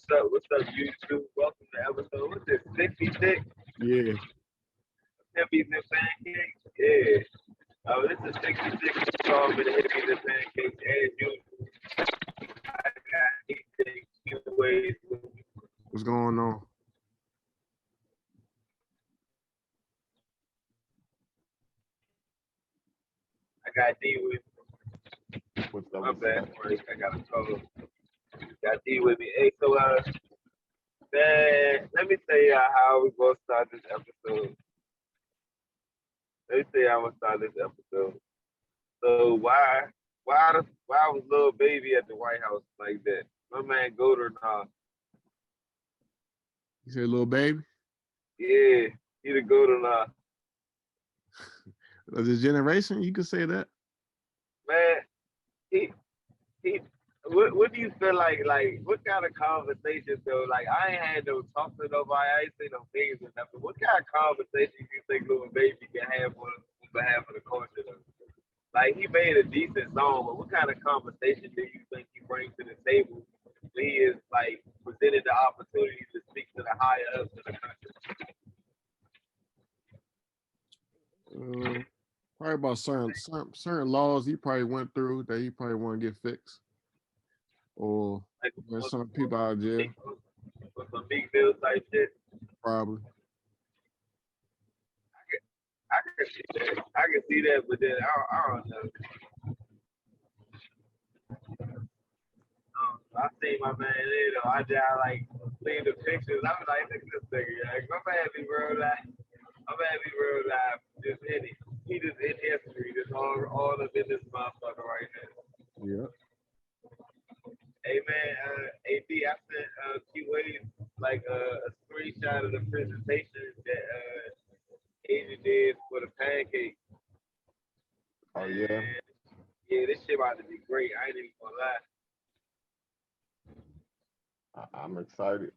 What's up? What's up, YouTube? Welcome to episode, what's this, 66? Yeah. Hippies and Pancakes? Yeah. Oh, this is 66 installment of Hippies and Pancakes. As usual, I got these giveaways. What's going on? I got D with me. What's up? My bad, Frank. I got a call. Got D with me. Hey, so, man, let me tell you how we gonna start this episode. Let me tell you how I'm gonna start this episode. So why was little baby at the White House like that? My man go or not? You said little baby? Yeah, he the goat or not? Of this generation, you could say that. Man, he what do you feel like what kind of conversation though? Like I ain't had no talk to nobody, I ain't seen no things or nothing. What kind of conversation do you think little baby can have on behalf of the culture though? Like he made a decent song, but what kind of conversation do you think he brings to the table when he is like presented the opportunity to speak to the higher ups in the country? Probably about certain laws he probably went through that he probably want to get fixed, or Like, there's some people out of jail. With some big bill type shit. Probably. I can see that. I can see that, but then I don't know. I seen my man there though. I just like seeing the pictures. I was like, look at this nigga. Like, I'm happy, bro. I'm happy, bro. Just in it. He just in history. Just all up in this motherfucker right now. Yeah. Hey man, AD, I sent Q-Wave like a screenshot of the presentation that Agent did for the pancake. Oh yeah. And, yeah, this shit about to be great. I ain't even gonna lie. I'm excited.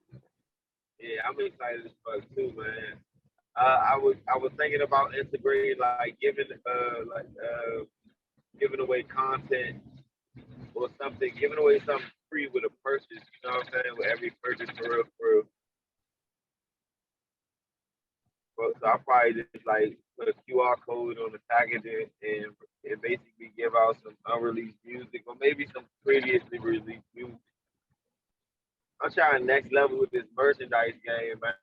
Yeah, I'm excited as fuck too, man. I was thinking about integrating like giving away content or something, giving away something free with a purchase. You know what I'm saying? With every purchase for real. So I probably just like put a QR code on the packaging and basically give out some unreleased music or maybe some previously released music. I'm trying next level with this merchandise game, man.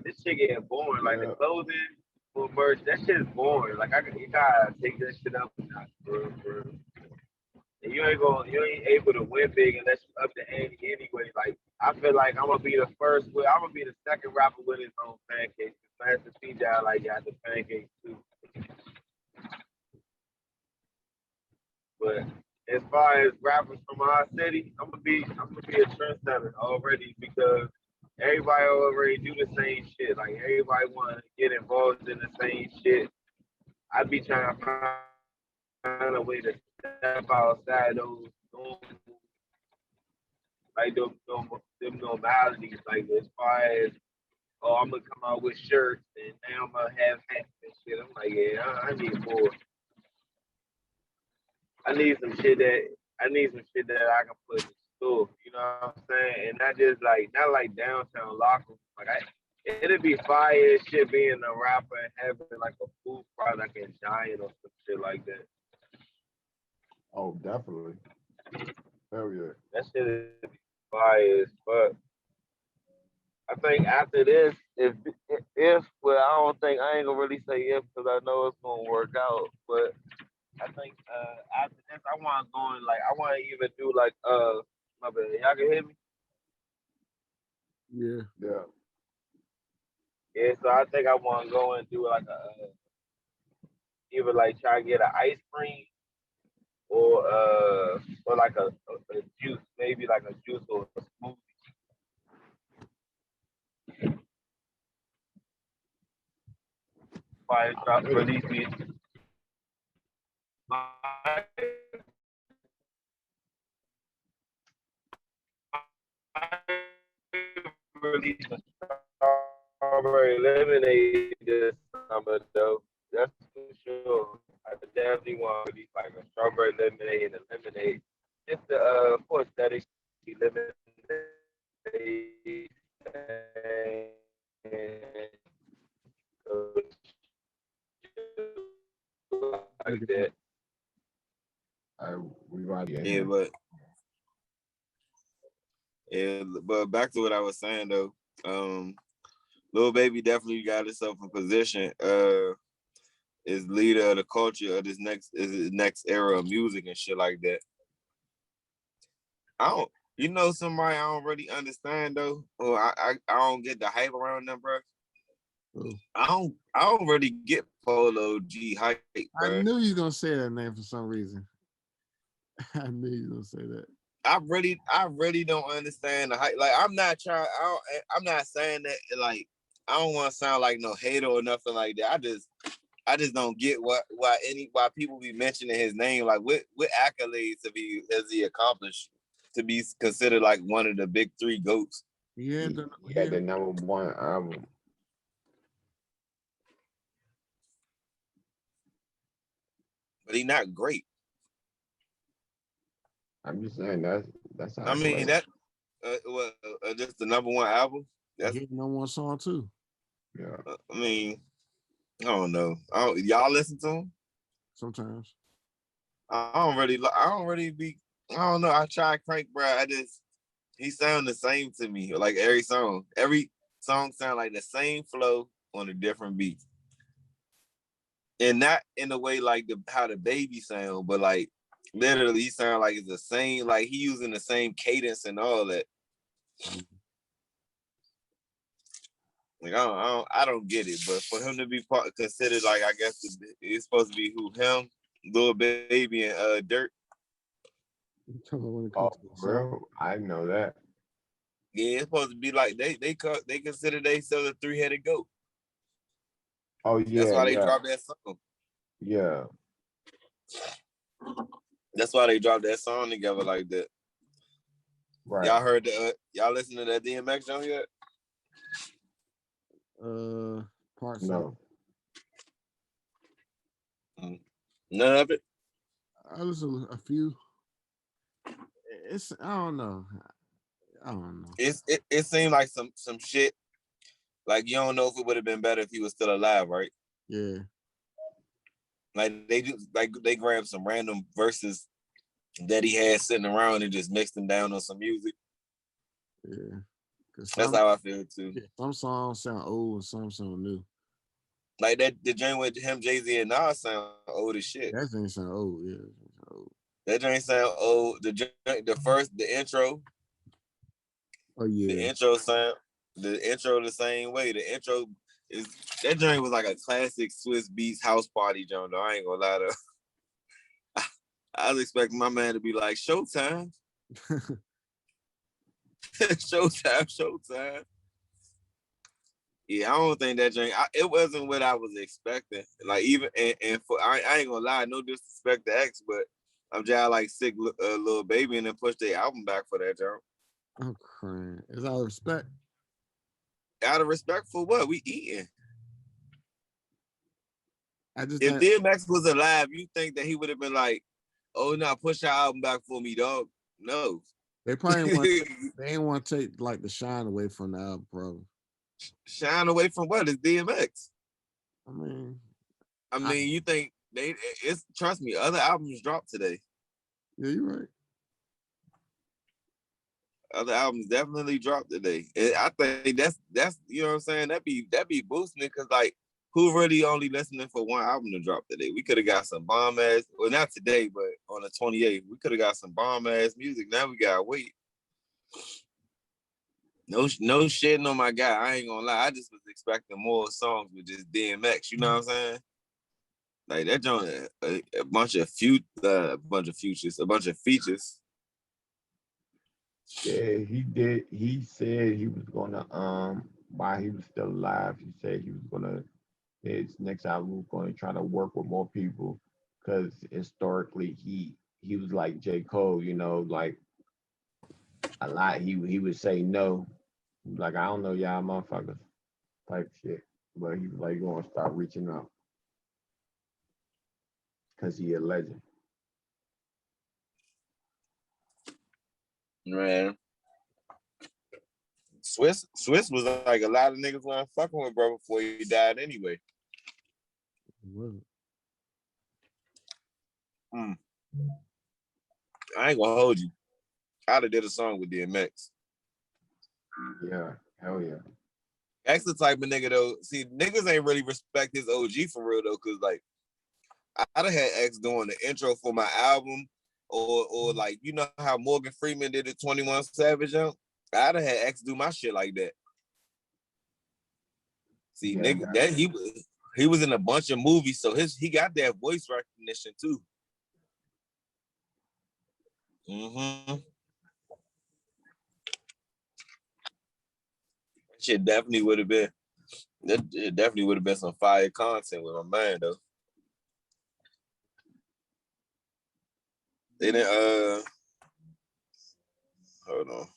This shit getting boring. Like the clothing for merch, that shit is boring. Like you gotta take that shit up a notch, bro. And you ain't able to win big unless you up the ante anyway. Like I feel like I'm gonna be the second rapper with his own pancakes. Master PJ like got the pancakes too. But as far as rappers from our city, I'm gonna be a trendsetter already because everybody already do the same shit. Like everybody wanna get involved in the same shit. I'd be trying to find a way to step outside those normal, like them normalities. Like as far as I'm gonna come out with shirts and now I'm gonna have hats and shit. I'm like, yeah, I need more. I need some shit that I can put in the store. You know what I'm saying? And not like downtown locker. Like it'd be fire as shit being a rapper and having like a food product in Giant or some shit like that. Oh, definitely. Hell yeah. That shit would be fire as fuck. I think after this, if well, I ain't gonna really say if because I know it's gonna work out, but I think after this, I want to even do like my bad, y'all can hear me? Yeah. Yeah. Yeah, so I think I want to go and do like either like try to get an ice cream or like a juice, maybe like a juice or a smoothie. Fire drop release me. Release a strawberry lemonade this summer though. That's for sure. I definitely want to release like a strawberry lemonade and a lemonade. Just for aesthetic lemonade. they saying like that. We right in Yeah, here. but back to what I was saying though. Lil Baby definitely got himself in position. Is leader of the culture of this next era of music and shit like that. I don't, somebody I don't really understand though, or I don't get the hype around them, bro. Ooh. I don't really get Polo G hype, I bro. knew you were gonna say that name for some reason. I knew you were gonna say that. I really don't understand the hype. Like I'm not saying that like I don't want to sound like no hater or nothing like that. I just don't get why people be mentioning his name. Like what accolades has he accomplished to be considered like one of the big three GOATs? He had the #1 album. But he's not great. I'm just saying that's how I mean that just the #1 album. That's He #1 song too. yeah. I mean, I don't know. Y'all listen to him? Sometimes. I don't really be. I don't know. I try Crank, bro. He sound the same to me. Like every song sound like the same flow on a different beat, and not in the way like how the baby sound, but like literally he sound like it's the same. Like he using the same cadence and all that. Like I don't get it, but for him to be considered like I guess it's supposed to be him, Lil Baby, and Dirt. Oh, real? I know that. Yeah, it's supposed to be like they consider themselves a three-headed goat. Oh yeah, that's why they dropped that song. Yeah, that's why they dropped that song together like that. Right. Y'all heard y'all listen to that DMX song yet? Parts. No. None of it. I listened to a few. I don't know. It seemed like some shit. Like you don't know if it would have been better if he was still alive, right? Yeah. Like they grabbed some random verses that he had sitting around and just mixed them down on some music. Yeah. That's how I feel too. Yeah, some songs sound old and some sound new. Like the joint with him, Jay-Z, and Nas sound old as shit. That thing sound old, yeah. That joint sound old. The intro. Oh yeah. The intro the same way. The intro is that joint was like a classic Swiss Beats house party joint. Though I ain't gonna lie to. I was expecting my man to be like Showtime. Showtime. Yeah, I don't think that joint. It wasn't what I was expecting. Like even and for I ain't gonna lie, no disrespect to X, but I'm just like sick Lil Baby and then push their album back for that joint. I'm crying. It's out of respect. Out of respect for what? We eating. If DMX was alive, you think that he would have been like, "Oh, now push your album back for me, dog"? No. They probably ain't want to take like the shine away from the album, probably. Shine away from what? It's DMX. I mean, you think it's trust me, other albums dropped today. Yeah, you're right. Other albums definitely dropped today. And I think that's you know what I'm saying? That be boosting it because like who really only listening for one album to drop today? We could have got some bomb ass, well not today, but on the 28th, we could have got some bomb ass music. Now we gotta wait. No shitting on my guy. I ain't gonna lie. I just was expecting more songs with just DMX. You know what I'm saying? Like that joint, a bunch of features. Yeah, he did. He said he was gonna while he was still alive, he said he was gonna his next album was gonna try to work with more people because historically he was like J. Cole, you know, like a lot he would say no. Like I don't know y'all motherfuckers type shit. But he was like gonna start reaching out. Cause he a legend. Man. Swiss was like a lot of niggas weren't fucking with bro before he died anyway. I ain't gonna hold you. I'd have did a song with DMX. Yeah, hell yeah. X the type of nigga though. See, niggas ain't really respect his OG for real though, cause like I'd have had X doing the intro for my album, or like you know how Morgan Freeman did the 21 Savage jump. I'd have had X do my shit like that. See, Yeah, nigga, that he was in a bunch of movies, so he got that voice recognition too. Shit definitely would have been. It definitely would have been some fire content with my man though. They didn't. Hold on.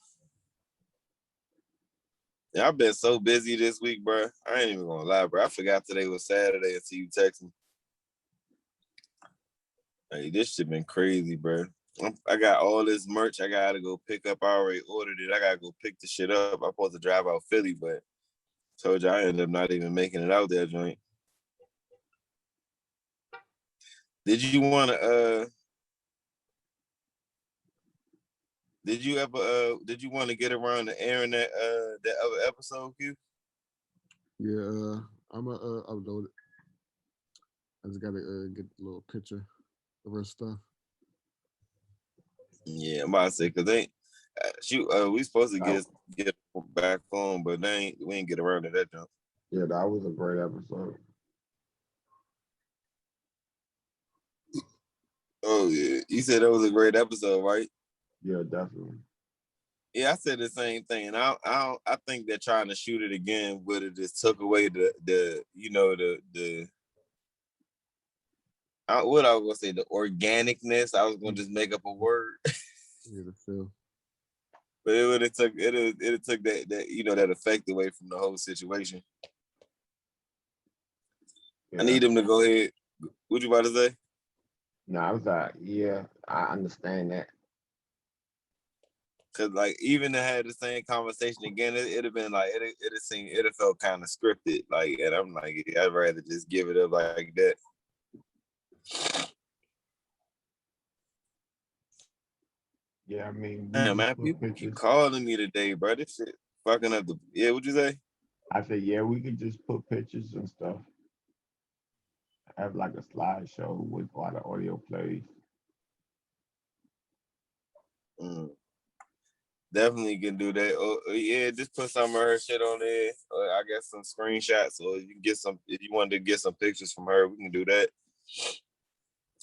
Yeah, I've been so busy this week, bro. I ain't even gonna lie, bro. I forgot today was Saturday until you text me. Hey, this shit been crazy, bro. I got all this merch I gotta go pick up. I already ordered it. I gotta go pick the shit up. I'm supposed to drive out Philly, but told you I ended up not even making it out there, joint. Did you want to Did you want to get around to airing that other episode, Q? Yeah, I'm gonna upload it. I just gotta get a little picture of her stuff. Yeah, I'm about to say because we supposed to get back on, but we ain't get around to that jump. Yeah, that was a great episode. Oh yeah, you said that was a great episode, right? Yeah, definitely. Yeah, I said the same thing, and I think they're trying to shoot it again, but it just took away the what I was gonna say, the organicness. I was gonna just make up a word. Yeah, the feel. But it took that that effect away from the whole situation. Yeah. I need them to go ahead. What you about to say? No, I was like, yeah, I understand that. Cause like even to have the same conversation again, it'd have been like it'd have felt kind of scripted. Like, and I'm like, yeah, I'd rather just give it up like that. Yeah, I mean, man, people keep calling me today, bro. This shit fucking up the. Yeah, what'd you say? I said, yeah, we could just put pictures and stuff. Have like a slideshow with a lot of audio plays. Definitely can do that. Oh, yeah, just put some of her shit on there. I guess some screenshots, or you can get some. If you wanted to get some pictures from her, we can do that.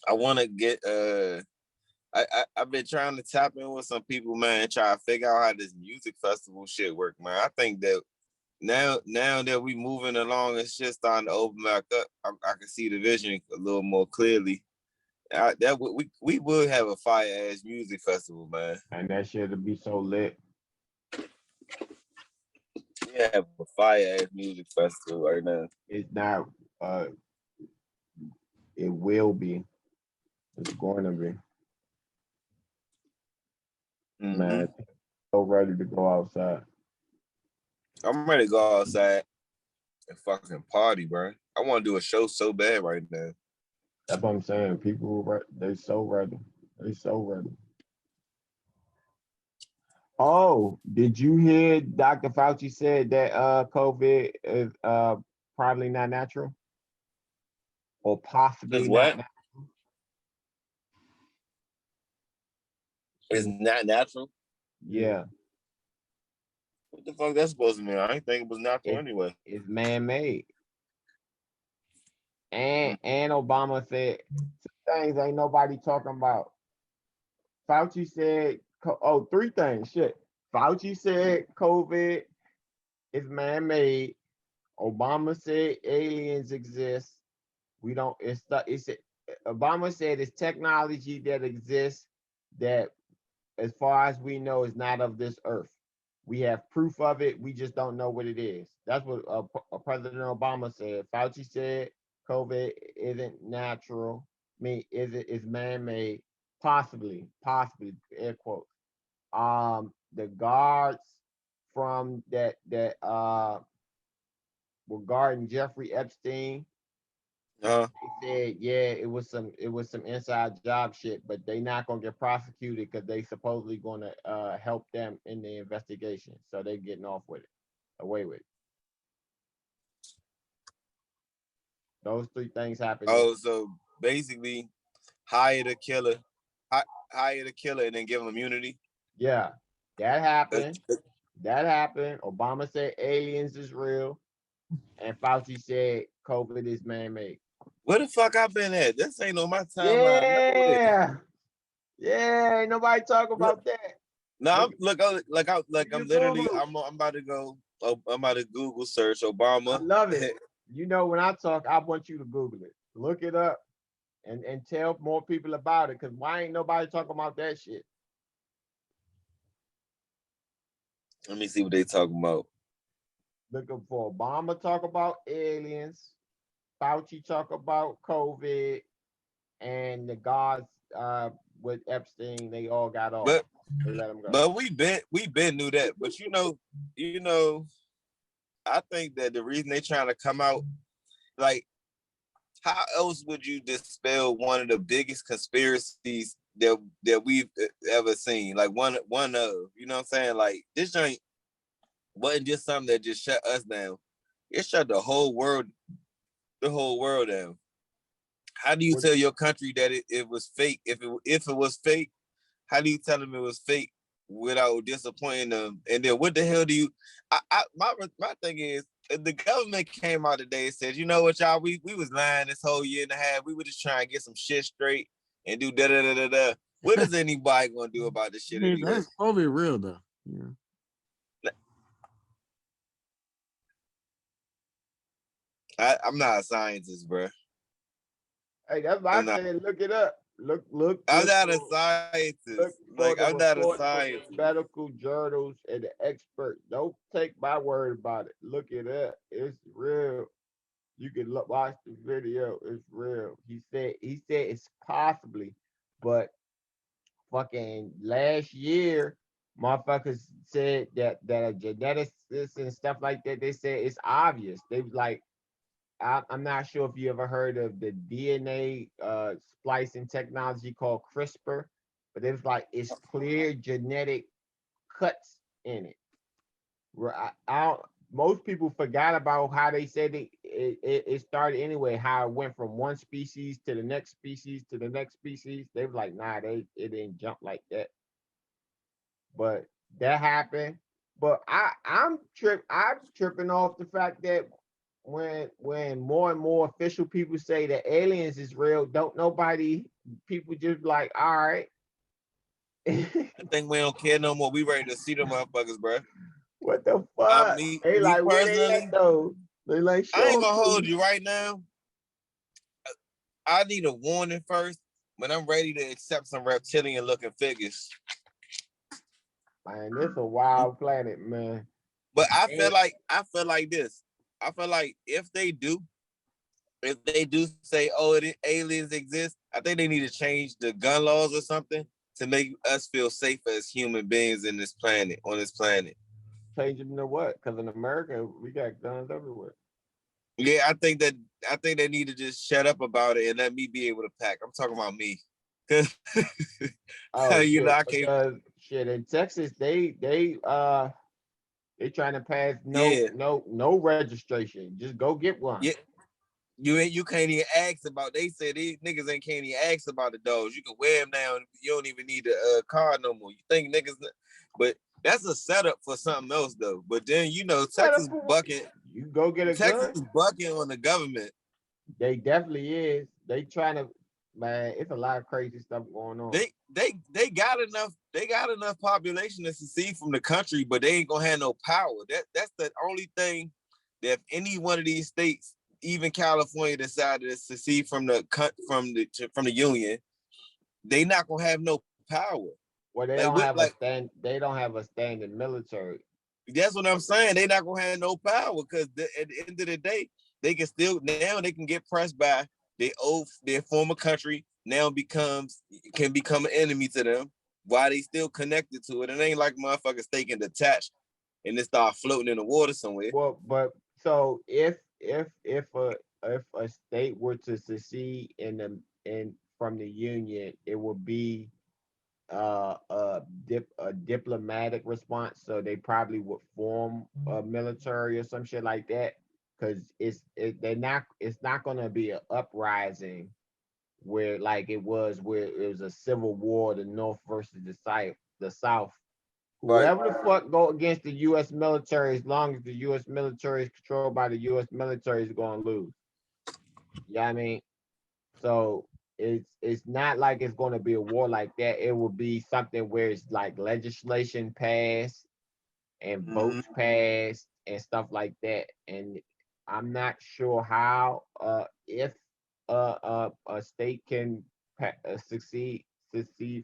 I want to get. I've been trying to tap in with some people, man, and try to figure out how this music festival shit work, man. I think that now that we moving along, it's just starting to open back up. I can see the vision a little more clearly. We would have a fire ass music festival, man. And that shit would be so lit. We have a fire ass music festival right now. It's not. It will be. It's going to be. Mm-hmm. Man, so ready to go outside. I'm ready to go outside and fucking party, bro. I want to do a show so bad right now. That's what I'm saying. People, they so ready. They so ready. Oh, did you hear Dr. Fauci said that COVID is probably not natural? Or possibly not natural? It's not natural? Yeah. What the fuck that's supposed to mean? I didn't think it was natural anyway. It's man-made. And Obama said some things ain't nobody talking about. Fauci said, three things. Shit. Fauci said COVID is man-made. Obama said aliens exist. Obama said it's technology that exists that, as far as we know, is not of this earth. We have proof of it. We just don't know what it is. That's what President Obama said. Fauci said COVID isn't natural. I mean, it's man-made? Possibly, air quotes. The guards from that regarding Jeffrey Epstein. Uh-huh. They said, yeah, it was some inside job shit, but they not gonna get prosecuted because they supposedly gonna help them in the investigation. So they getting off with it, away with it. Those three things happened. Oh, so basically, hire the killer, hire the killer, and then give him immunity. Yeah, that happened. That's- That happened. Obama said aliens is real, and Fauci said COVID is man-made. Where the fuck I been at? This ain't on my timeline. No way. Yeah, yeah. Ain't nobody talk about that. No, Look, I'm I'm literally Google. I'm about to go. Oh, I'm about to Google search Obama. I love it. You know, when I talk, I want you to Google it. Look it up and tell more people about it. Cause why ain't nobody talking about that shit? Let me see what they talking about. Looking for Obama talk about aliens, Fauci talk about COVID, and the guards with Epstein, they all got off. But They let him go. but we been knew that. But you know, I think that the reason they trying to come out, like, how else would you dispel one of the biggest conspiracies that we've ever seen? Like one of, you know what I'm saying? Like this joint wasn't just something that just shut us down. It shut the whole world down. How do you tell your country that it was fake? If it was fake, how do you tell them it was fake without disappointing them? And then what the hell do you? My thing is, if the government came out today and said, you know what, y'all, we was lying this whole year and a half. We were just trying to get some shit straight and do da da da da da. What is anybody gonna do about this shit anyway? That's probably real though. Yeah. I'm not a scientist, bro. Hey, that's why I said look it up. Look. I'm not a scientist. Like I'm not a scientist. Medical journals and the expert. Don't take my word about it. Look it up. It's real. You can watch the video. It's real. He said it's possibly, but fucking last year, motherfuckers said that a geneticist and stuff like that. They said it's obvious. They was like, I'm not sure if you ever heard of the DNA splicing technology called CRISPR, but it was like it's clear genetic cuts in it. Most people forgot about how they said it started anyway, how it went from one species to the next species to the next species. They was like, nah, it didn't jump like that. But that happened. But I'm tripping off the fact that when more and more official people say that aliens is real, people just like, all right. I think we don't care no more. We ready to see them motherfuckers, bro. What the fuck? Me like, where they personally, at though? They like, I ain't gonna hold you right now. I need a warning first when I'm ready to accept some reptilian looking figures. Man, this a wild planet, man. But I feel like this. I feel like if they do say, oh, aliens exist, I think they need to change the gun laws or something to make us feel safer as human beings on this planet. Change them to what? Because in America, we got guns everywhere. Yeah, I think they need to just shut up about it and let me be able to pack. I'm talking about me. Oh, you shit, know, I can't. Shit, in Texas, they trying to pass no registration. Just go get one. Yeah. You can't even ask about. They said these niggas can't even ask about the dogs. You can wear them now. You don't even need a car no more. You think niggas, but that's a setup for something else though. But then Texas bucking. You go get a Texas gun. bucking on the government. They definitely is. They trying to, man. It's a lot of crazy stuff going on. They got enough. They got enough population to secede from the country, but they ain't gonna have no power. That's the only thing that if any one of these states, even California, decided to secede from the union, they not gonna have no power. Well, they don't have They don't have a standing military. That's what I'm saying. They not gonna have no power because at the end of the day, they can get pressed by their former country. Now can become an enemy to them while they still connected to it. It ain't like motherfuckers they can detach and it start floating in the water somewhere. Well, but so if a state were to secede in from the union, it would be a diplomatic response. So they probably would form a military or some shit like that. Because it's not gonna be an uprising where like it was where it was a civil war, the North versus the South. Right. Whoever the fuck go against the U.S. military, as long as the U.S. military is controlled by the U.S. military, is going to lose. You know what I mean? So it's not like it's going to be a war like that. It will be something where it's like legislation passed and votes passed and stuff like that. And I'm not sure how if a state can secede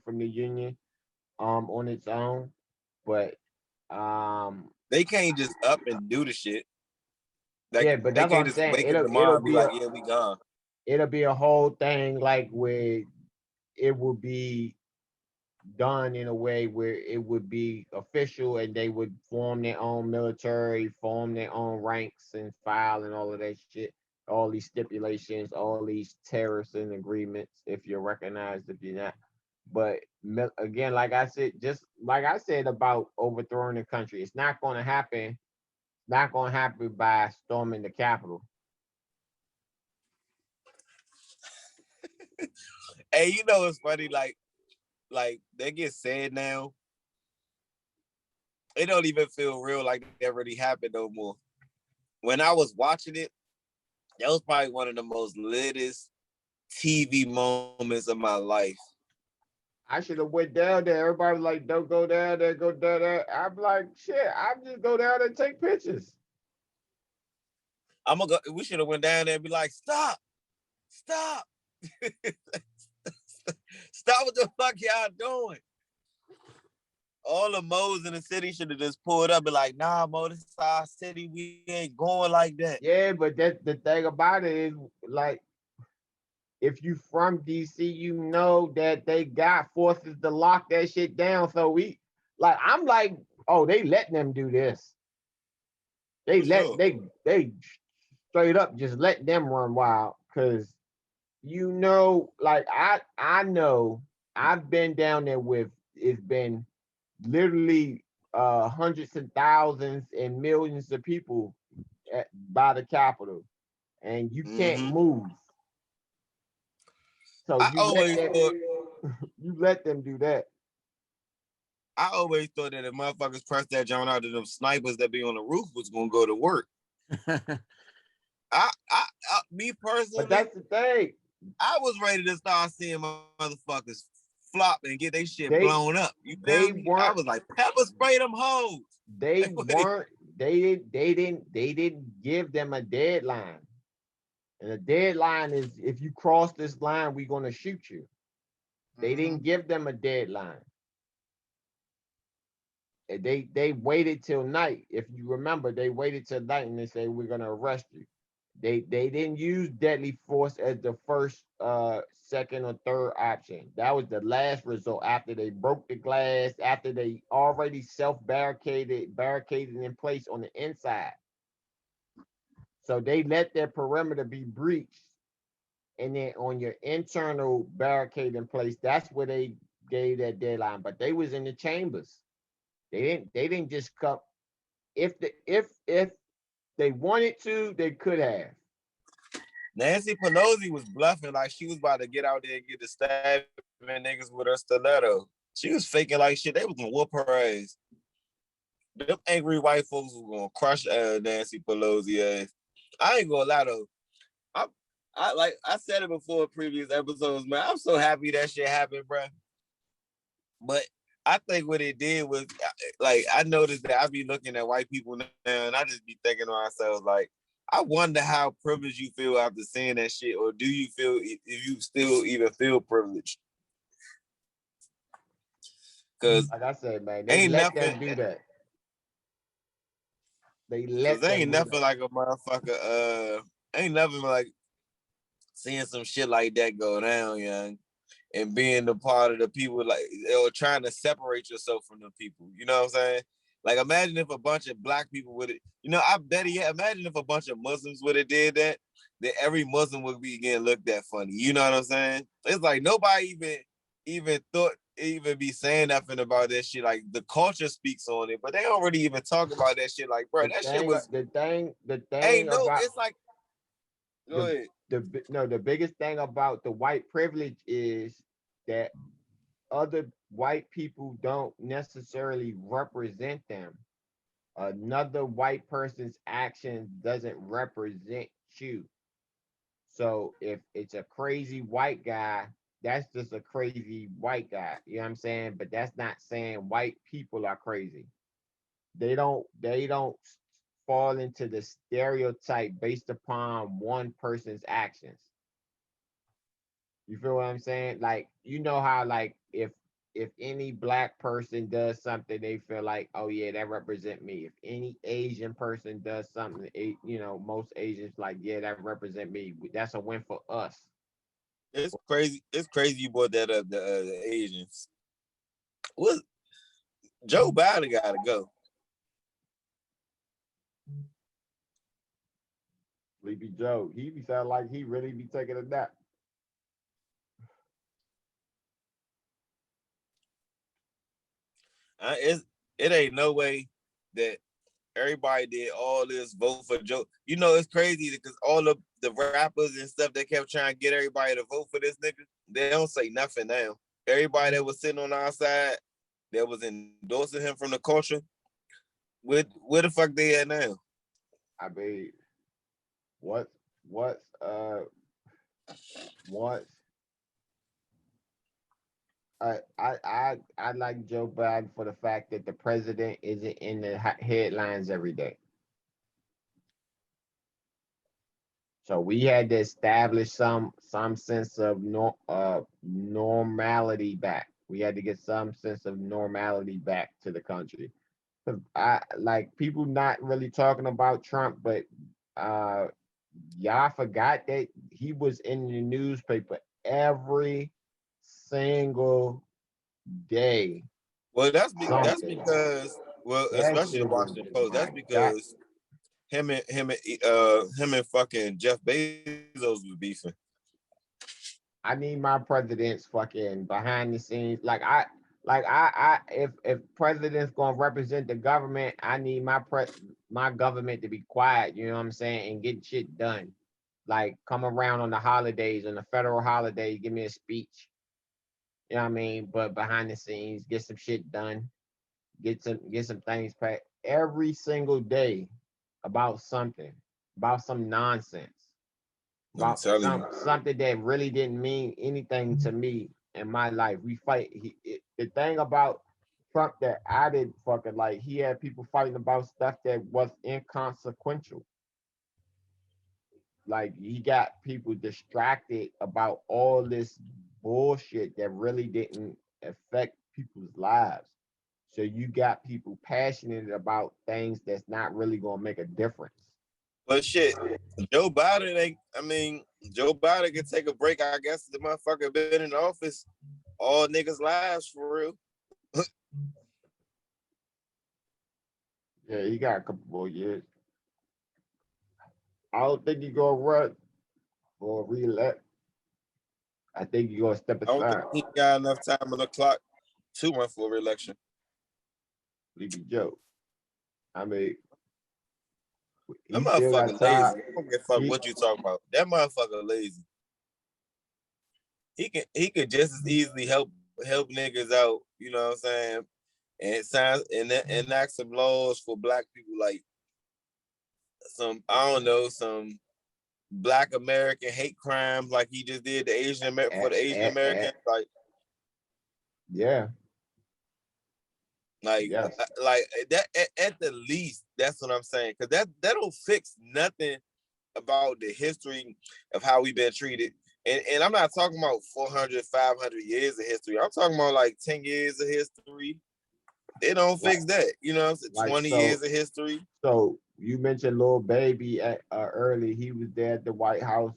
from the union on its own, but they can't just up and do the shit. Like, yeah, but they that's what can't I'm just saying. wake up tomorrow and be like, yeah, we gone. It'll be a whole thing like where it will be done in a way where it would be official and they would form their own military, form their own ranks and file and all of that shit, all these stipulations, all these tariffs and agreements, if you're recognized, if you're not. But again, like I said, just like I said about overthrowing the country, it's not going to happen. Not going to happen by storming the Capitol. Hey, you know what's funny? Like they get sad now. It don't even feel real like that really happened no more. When I was watching it, that was probably one of the most litest TV moments of my life. I should have went down there. Everybody was like, don't go down there, go down there. I'm like, shit, I just go down there and take pictures. We should have went down there and be like, stop. Stop what the fuck y'all doing. All the mo's in the city should have just pulled up and be like, nah, Mo, this is our city. We ain't going like that. Yeah, but that's the thing about it is like, if you from DC, you know that they got forces to lock that shit down. So I'm like, oh, they letting them do this. They they straight up just let them run wild. Cause like I know I've been down there with, it's been literally hundreds of thousands and millions of people by the Capitol, and you can't move. So you let them do that. I always thought that if motherfuckers pressed that joint out, to them snipers that be on the roof was gonna go to work. Me personally, but that's the thing. I was ready to start seeing motherfuckers flop and get their shit blown up. You feel me? I was like, pepper spray them hoes. They didn't give them a deadline. And the deadline is, if you cross this line, we're gonna shoot you. They didn't give them a deadline. They waited till night. If you remember, they waited till night and they say, we're gonna arrest you. They didn't use deadly force as the first, second, or third option. That was the last resort after they broke the glass, after they already barricaded in place on the inside. So they let their perimeter be breached. And then on your internal barricade in place, that's where they gave that deadline. But they was in the chambers. They didn't just come. If they wanted to, they could have. Nancy Pelosi was bluffing like she was about to get out there and get the stabbing niggas with her stiletto. She was faking like shit. They was gonna whoop her ass. Them angry white folks was gonna crush Nancy Pelosi ass. I ain't gonna lie though. I said it before in previous episodes, man. I'm so happy that shit happened, bro. But I think what it did was, like, I noticed that I be looking at white people now, and I just be thinking to myself, like, I wonder how privileged you feel after seeing that shit, or do you feel, if you still even feel privileged? Because, like I said, man, they let them do that. They let them. Ain't nothing like a motherfucker. Ain't nothing like seeing some shit like that go down, young, and being the part of the people, like, or trying to separate yourself from the people. You know what I'm saying? Like, imagine if a bunch of black people would have, I bet imagine if a bunch of Muslims would have did that, then every Muslim would be getting looked at funny. You know what I'm saying? It's like nobody even thought even be saying nothing about that shit. Like, the culture speaks on it, but they don't really even talk about that shit. Like, bro, shit was the thing ain't no. about It's like, go ahead. the biggest thing about the white privilege is that other white people don't necessarily represent them. Another white person's action doesn't represent you. So if it's a crazy white guy, that's just a crazy white guy. You know what I'm saying? But that's not saying white people are crazy. They don't fall into the stereotype based upon one person's actions. You feel what I'm saying? Like, you know how, like, if any black person does something, they feel like, oh yeah, that represent me. If any Asian person does something, most Asians like, yeah, that represent me. That's a win for us. It's crazy. It's crazy you brought that up. The Asians. What? Joe Biden gotta go. Sleepy Joe, he be sound like he really be taking a nap. It ain't no way that everybody did all this vote for Joe. It's crazy because all of the rappers and stuff that kept trying to get everybody to vote for this nigga, they don't say nothing now. Everybody that was sitting on our side, that was endorsing him from the culture, where the fuck they at now? I mean, what once I like Joe Biden for the fact that the president isn't in the headlines every day. So we had to establish some sense of normality back. We had to get some sense of normality back to the country. 'Cause I like people not really talking about Trump, but y'all forgot that he was in the newspaper every single day. Well, that's Something. because, That especially the shit was, Washington Post. That's my God. because him and fucking Jeff Bezos was beefing. I need my presidents fucking behind the scenes. If president's gonna represent the government, I need my government to be quiet. You know what I'm saying, and get shit done. Like, come around on the holidays, on the federal holidays, give me a speech. You know what I mean? But behind the scenes, get some shit done. Get some things packed every single day about something, about some nonsense, I'm about telling you. something that really didn't mean anything to me in my life. We fight. The thing about Trump that I did fucking like, he had people fighting about stuff that was inconsequential. Like, he got people distracted about all this bullshit that really didn't affect people's lives. So you got people passionate about things that's not really gonna make a difference. But shit, Joe Biden ain't. I mean, Joe Biden can take a break. I guess the motherfucker been in office all niggas' lives for real. Yeah, he got a couple more years. I don't think he gonna run for re-elect. I think he gonna step I don't think aside. he got enough time on the clock to run for re-election. Sleepy Joe. I mean, That he still got motherfucker time. lazy. I don't give a fuck what you talking about. That motherfucker lazy. He could just as easily help niggas out. You know what I'm saying? And sign and enact some laws for black people, like some, I don't know, some Black American hate crimes, like he just did for the Asian Americans, Yeah, like yes. that at the least. That's what I'm saying, because that don't fix nothing about the history of how we've been treated. And I'm not talking about 400, 500 years of history. I'm talking about like 10 years of history. They don't fix that. You know what I'm saying? Like, 20 years of history. So you mentioned Lil Baby early. He was there at the White House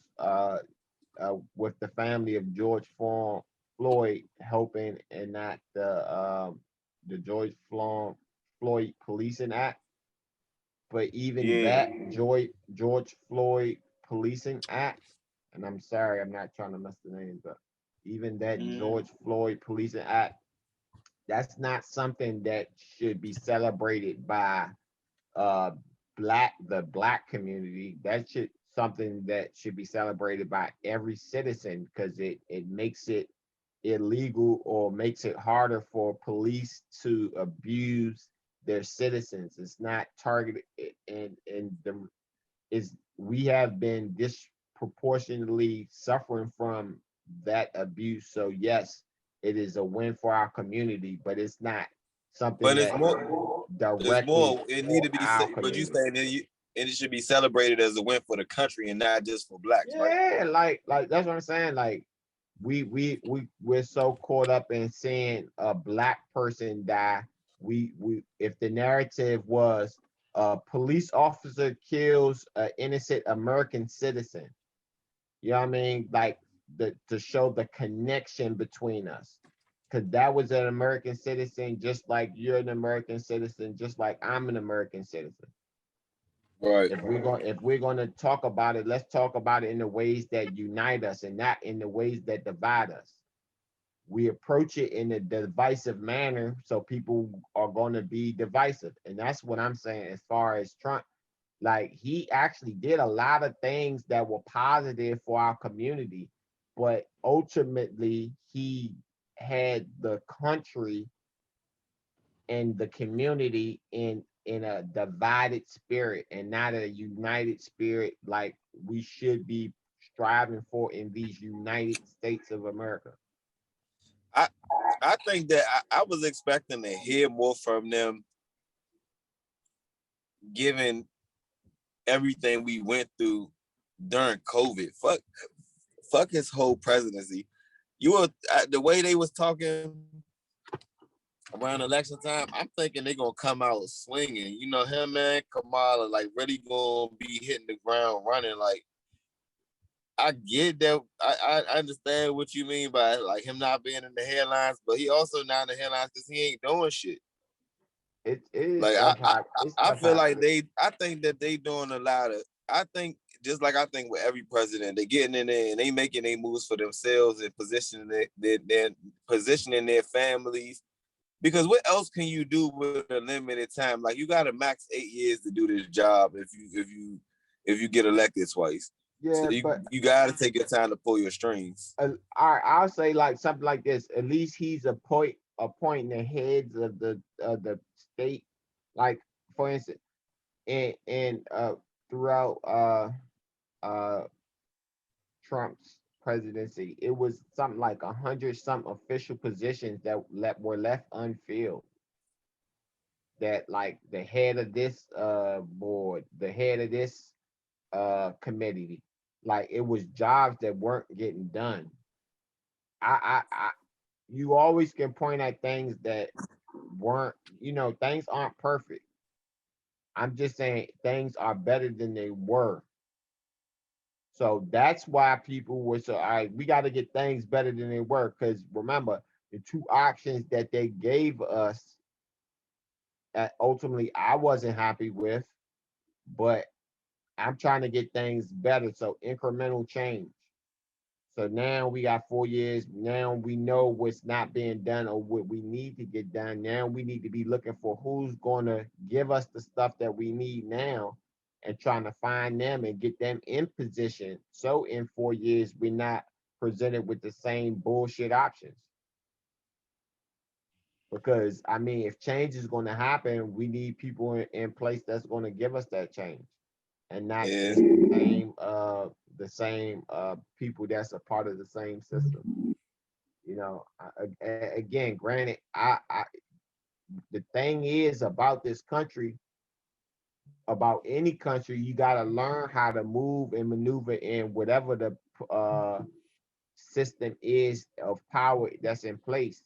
with the family of George Floyd, helping enact the George Floyd Policing Act. But even Yeah. that George Floyd Policing Act, and I'm sorry, I'm not trying to mess the names up. Even that Mm. George Floyd Policing Act, that's not something that should be celebrated by uh the black community. That should something that should be celebrated by every citizen because it makes it illegal or makes it harder for police to abuse their citizens. It's not targeted and the is we have been disproportionately suffering from that abuse. So yes, it is a win for our community, but it's not something But it's that more. It's directly more. It need for to be. our But you community. saying that and it should be celebrated as a win for the country and not just for blacks, right? Yeah, like that's what I'm saying. Like we're so caught up in seeing a black person die. We if the narrative was a police officer kills an innocent American citizen, you know what I mean? Like to show the connection between us. Cause that was an American citizen, just like you're an American citizen, just like I'm an American citizen. Right. If we're going to talk about it, let's talk about it in the ways that unite us and not in the ways that divide us. We approach it in a divisive manner, so people are going to be divisive, and that's what I'm saying. As far as Trump, like he actually did a lot of things that were positive for our community, but ultimately he had the country and the community in a divided spirit and not a united spirit like we should be striving for in these United States of America. I I think that I was expecting to hear more from them, given everything we went through during COVID. Fuck his whole presidency. You were the way they was talking around election time. I'm thinking they're gonna come out swinging. You know, him and Kamala like really gonna be hitting the ground running. Like I get that. I understand what you mean by like him not being in the headlines, but he also not in the headlines because he ain't doing shit. It is Like it's I feel like hypocrisy. I think that they doing a lot of. I think just like I think with every president, they getting in there and they making their moves for themselves and positioning their families. Because what else can you do with a limited time? Like you got a max 8 years to do this job if you get elected twice. So Yeah, but you got to take your time to pull your strings. all right, I'll say like something like this. At least he's appointing the heads of the state. Like for instance, and throughout uh Trump's presidency, it was something like 100 some official positions that were left unfilled. That like the head of this board, the head of this committee, like it was jobs that weren't getting done. I you always can point at things that weren't, things aren't perfect. I'm just saying things are better than they were. So that's why people were so, all right, we got to get things better than they were. Because remember, the two options that they gave us, ultimately, I wasn't happy with, but I'm trying to get things better. So incremental change. So now we got 4 years. Now we know what's not being done or what we need to get done. Now we need to be looking for who's going to give us the stuff that we need now and trying to find them and get them in position. So in 4 years, we're not presented with the same bullshit options. Because I mean, if change is going to happen, we need people in place that's going to give us that change and not Yeah. just the same people that's a part of the same system. Again, granted, the thing is about this country, about any country, you got to learn how to move and maneuver in whatever the system is of power that's in place.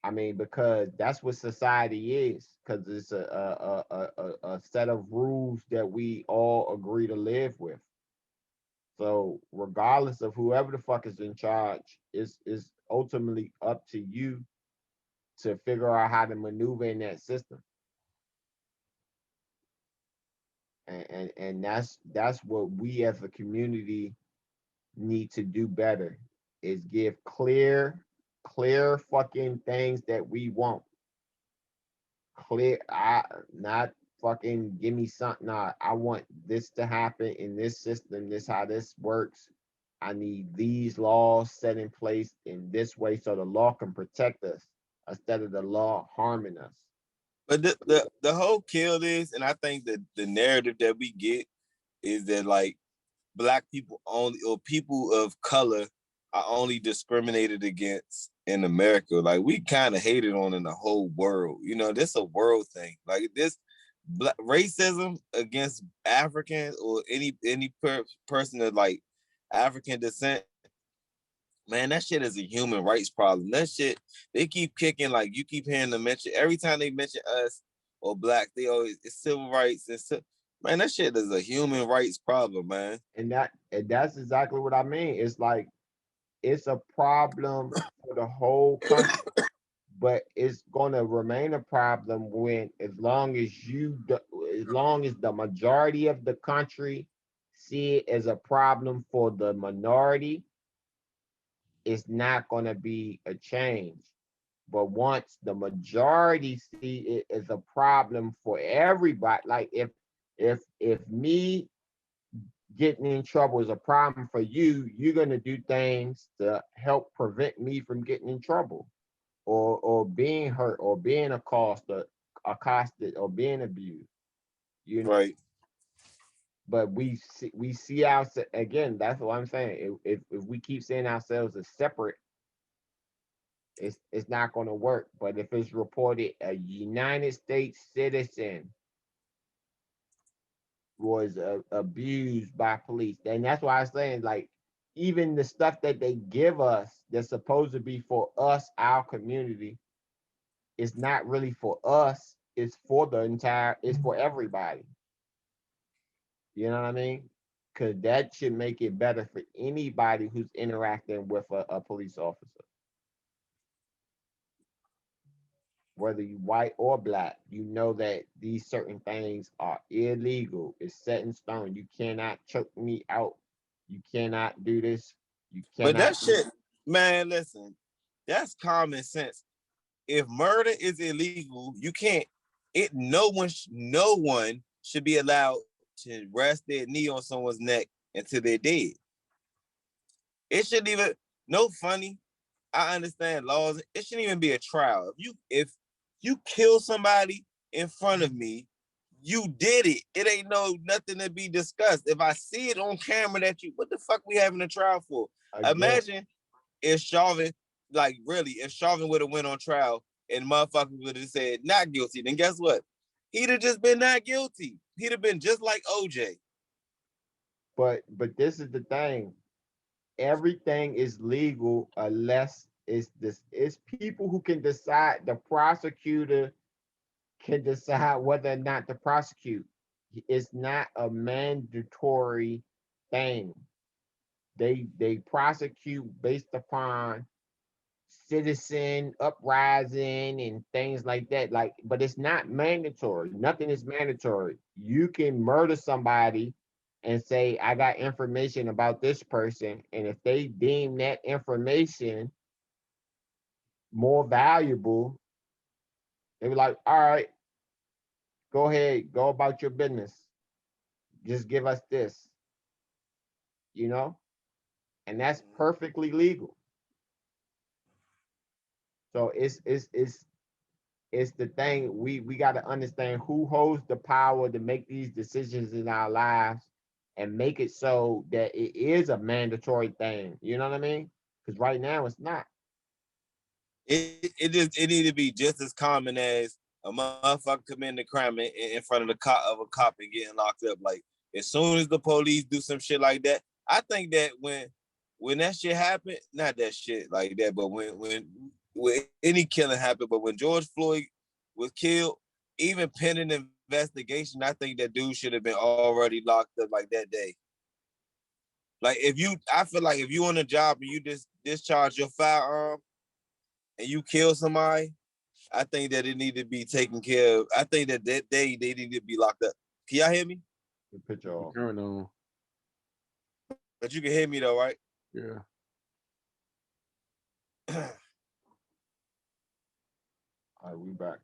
I mean, because that's what society is, because it's a set of rules that we all agree to live with. So regardless of whoever the fuck is in charge, is ultimately up to you to figure out how to maneuver in that system. And that's what we as a community need to do better, is give clear fucking things that we want. Clear, I not fucking give me something. Nah, I want this to happen in this system. This how this works. I need these laws set in place in this way so the law can protect us instead of the law harming us. But the whole kill is, and I think that the narrative that we get is that like black people only, or people of color are only discriminated against in America. Like we kind of hated on in the whole world. You know, this a world thing. Like this racism against Africans or any person of like African descent. Man, that shit is a human rights problem. That shit, they keep kicking, like you keep hearing them mention, every time they mention us or black, they always, it's civil rights. Man, that shit is a human rights problem, man. And that's exactly what I mean. It's like it's a problem for the whole country, but it's gonna remain a problem when, as long as the majority of the country see it as a problem for the minority, it's not gonna be a change. But once the majority see it as a problem for everybody, like if me getting in trouble is a problem for you, you're gonna do things to help prevent me from getting in trouble, or being hurt, or being accosted, or being abused. You know, Right. but we see ourselves again. That's what I'm saying. If we keep seeing ourselves as separate, it's not going to work. But if it's reported a United States citizen was abused by police, then that's why I'm saying, like, even the stuff that they give us that's supposed to be for us, our community, it's not really for us. It's for it's for everybody. You know what I mean? Because that should make it better for anybody who's interacting with a police officer. Whether you white or black, you know that these certain things are illegal. It's set in stone. You cannot choke me out. You cannot do this. You But cannot that shit, man, listen, that's common sense. If murder is illegal, you can't, no one should be allowed to rest their knee on someone's neck until they're dead. It shouldn't even, no funny. I understand laws. It shouldn't even be a trial. If you kill somebody in front of me, you did it. It ain't nothing to be discussed. If I see it on camera that what the fuck we having a trial for? again. Imagine if Chauvin, like really, if Chauvin would have went on trial and motherfuckers would have said not guilty, then guess what? He'd have just been not guilty. He'd have been just like OJ. But this is the thing. Everything is legal unless it's people who can decide. The prosecutor can decide whether or not to prosecute. It's not a mandatory thing. They prosecute based upon citizen uprising and things like that. Like, but it's not mandatory. Nothing is mandatory. You can murder somebody and say, I got information about this person. And if they deem that information more valuable, they be like, all right, go ahead, go about your business. Just give us this, you know? And that's perfectly legal. So it's the thing, we got to understand who holds the power to make these decisions in our lives, and make it so that it is a mandatory thing. You know what I mean? Because right now it's not. It need to be just as common as a motherfucker committing a crime in front of a cop and getting locked up. Like as soon as the police do some shit like that, I think that when that shit happened, not that shit like that, but when any killing happened, but when George Floyd was killed, even pending investigation, I think that dude should have been already locked up like that day. Like I feel like if you on a job and you just discharge your firearm and you kill somebody, I think that it need to be taken care of. I think that they need to be locked up. Can y'all hear me? The picture off. Current on. But you can hear me though, right? Yeah. All right, we back.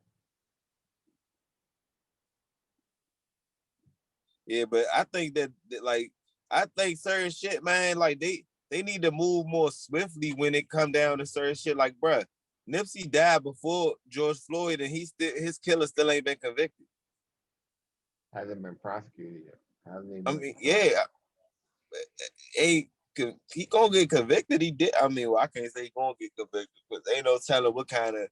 Yeah, but I think that like I think certain shit, man, like they need to move more swiftly when it come down to certain shit. Like, bruh, Nipsey died before George Floyd, and his killer still ain't been convicted. Hasn't been prosecuted yet. Hasn't even I been mean, tried. yeah, he gonna get convicted. He did. I mean, well, I can't say he gonna get convicted, but ain't no telling what kind of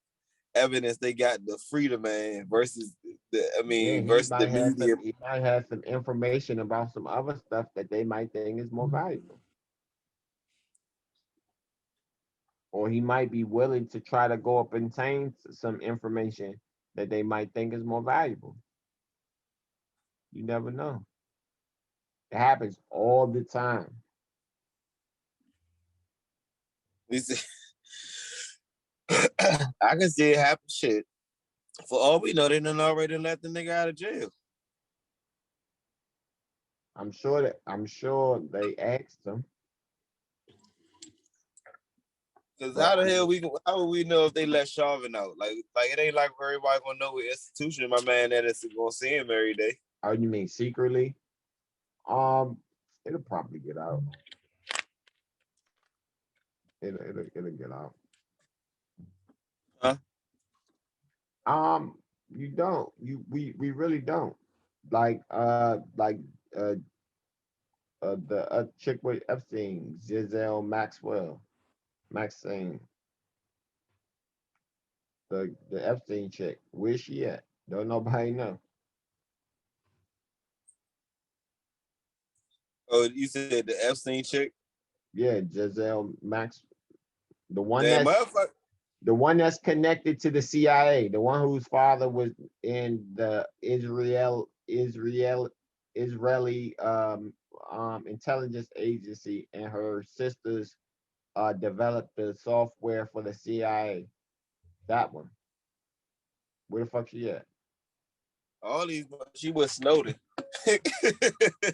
evidence they got to free the man versus Yeah, versus the media. he might have some information about some other stuff that they might think is more valuable. Or he might be willing to try to go up and obtain some information that they might think is more valuable. You never know. It happens all the time. I can see it happen. Shit. For all we know, they done already let the nigga out of jail. I'm sure they asked him. Cause how the hell how would we know if they let Charvin out? Like it ain't like everybody gonna know what institution my man that is gonna see him every day. Oh, you mean secretly? It'll probably get out. It'll get out. Huh? You don't. We really don't. Like the chick with Epstein, Giselle Maxine, the Epstein chick. Where's she at? Don't nobody know. Oh, you said the Epstein chick? Yeah, Giselle Max, the one Damn, that's motherfucker. the one that's connected to the CIA, the one whose father was in the Israeli intelligence agency, and her sisters developed the software for the CIA. That one. Where the fuck she at? All these she was Snowden.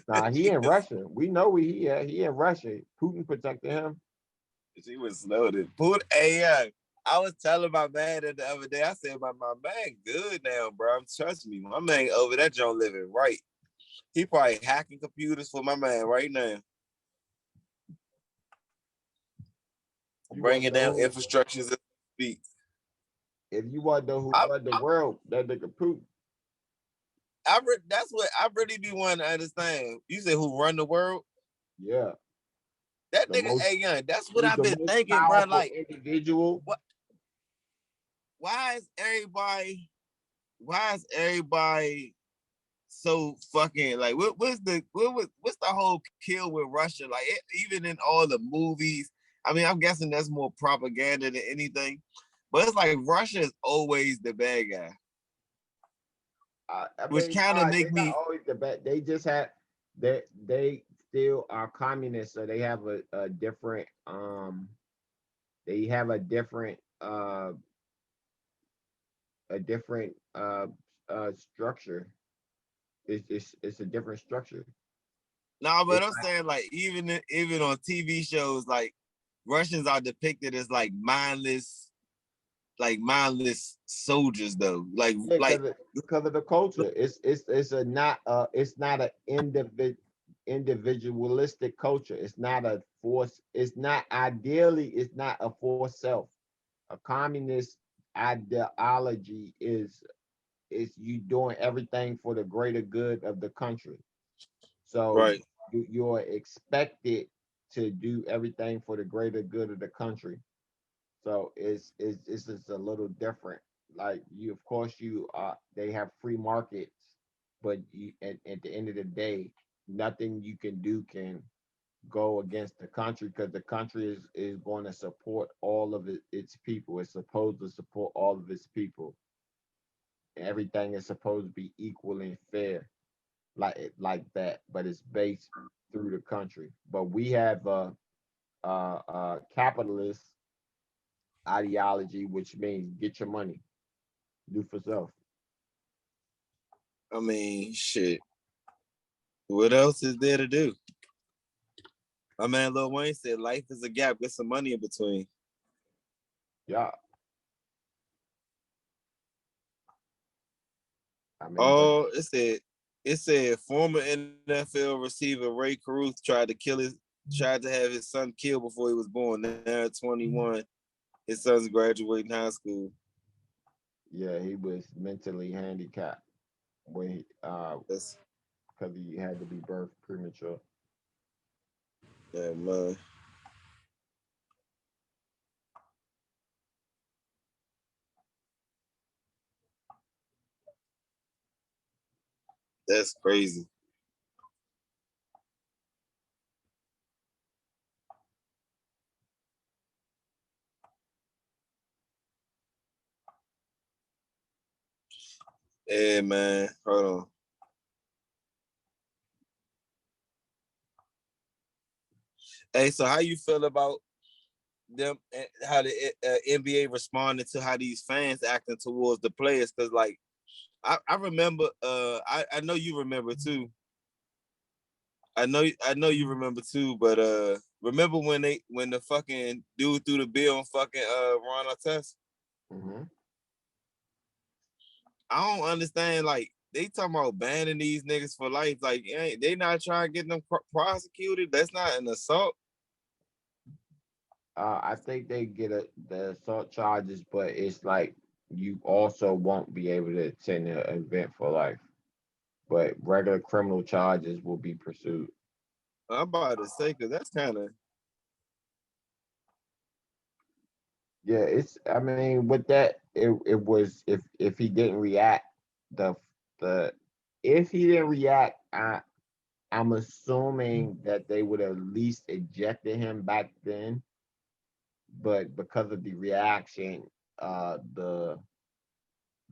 Nah, he in Russia. We know where he at. He in Russia. Putin protected him. She was Snowden. Hey, I was telling my man that the other day. I said, my man good now, bro. Trust me. My man over that joint living right. He probably hacking computers for my man right now. Bringing down infrastructures at speed. If you want to know who run the world, that nigga Putin. That's what I really be wanting to understand. You say who run the world? Yeah. That nigga, hey, young, that's what I've been thinking, bro. Like, individual. What? Why is everybody so fucking like? What's the whole kill with Russia? Like, even in all the movies, I mean, I'm guessing that's more propaganda than anything. But it's like Russia is always the bad guy, which kind of make me always the bad. They just had they still are communists, so they have a different they have a different structure. It's a different structure. No, but I'm saying like even on TV shows, like Russians are depicted as like mindless soldiers though. Like because of the culture. It's not an individualistic culture. It's not a force. It's not a force self. A communist ideology is you doing everything for the greater good of the country. So right. You're expected to do everything for the greater good of the country. So it's just a little different. Like of course they have free markets, but at the end of the day, nothing you can do can go against the country, because the country is going to support all of its people. It's supposed to support all of its people. Everything is supposed to be equal and fair, like that, but it's based through the country. But we have a capitalist ideology, which means get your money. do for self. I mean, shit. What else is there to do? My man Lil Wayne said life is a gap, get some money in between. Yeah. I mean, but Oh, it said former NFL receiver Ray Caruth tried to have his son killed before he was born. Now at 21, his son's graduating high school. yeah, he was mentally handicapped when he That's because he had to be birthed premature. yeah, man. That's crazy. Yeah, man. Hold on. Hey, so how you feel about them? How the NBA responded to how these fans acting towards the players? Because like I remember. I know you remember too. I know you remember too. But remember when the fucking dude threw the bill on fucking Ron Artest? Mm-hmm. I don't understand. Like they talking about banning these niggas for life. Like they not trying to get them prosecuted. That's not an assault. I think they get the assault charges, but it's like you also won't be able to attend the event for life. But regular criminal charges will be pursued. I'm about to say because that's kind of Yeah, it's. I mean, with that, it was if he didn't react, the the if he didn't react, I'm assuming that they would have at least ejected him back then. But because of the reaction, the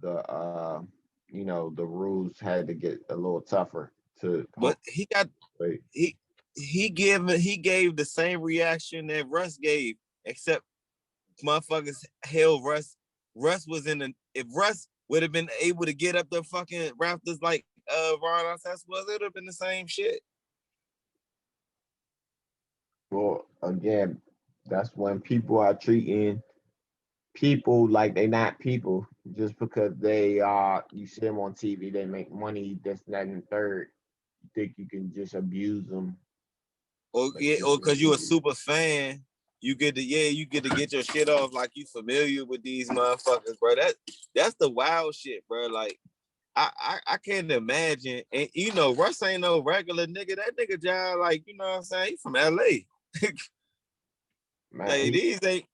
the rules had to get a little tougher to but hope. he got Wait, he he gave the same reaction that Russ gave, except motherfuckers hell Russ was in the if Russ would have been able to get up the fucking rafters like Ron Artest was, it would have been the same shit. well, again, that's when people are treating people like they not people just because they you see them on TV, they make money, this, that, and the third. You think you can just abuse them Or like yeah, you or can because you a abuse. super fan, you get to get your shit off like you familiar with these motherfuckers, bro. That's the wild shit, bro. Like I can't imagine. And Russ ain't no regular nigga. That nigga John, like, you know what I'm saying? He from LA. Man, Like these ain't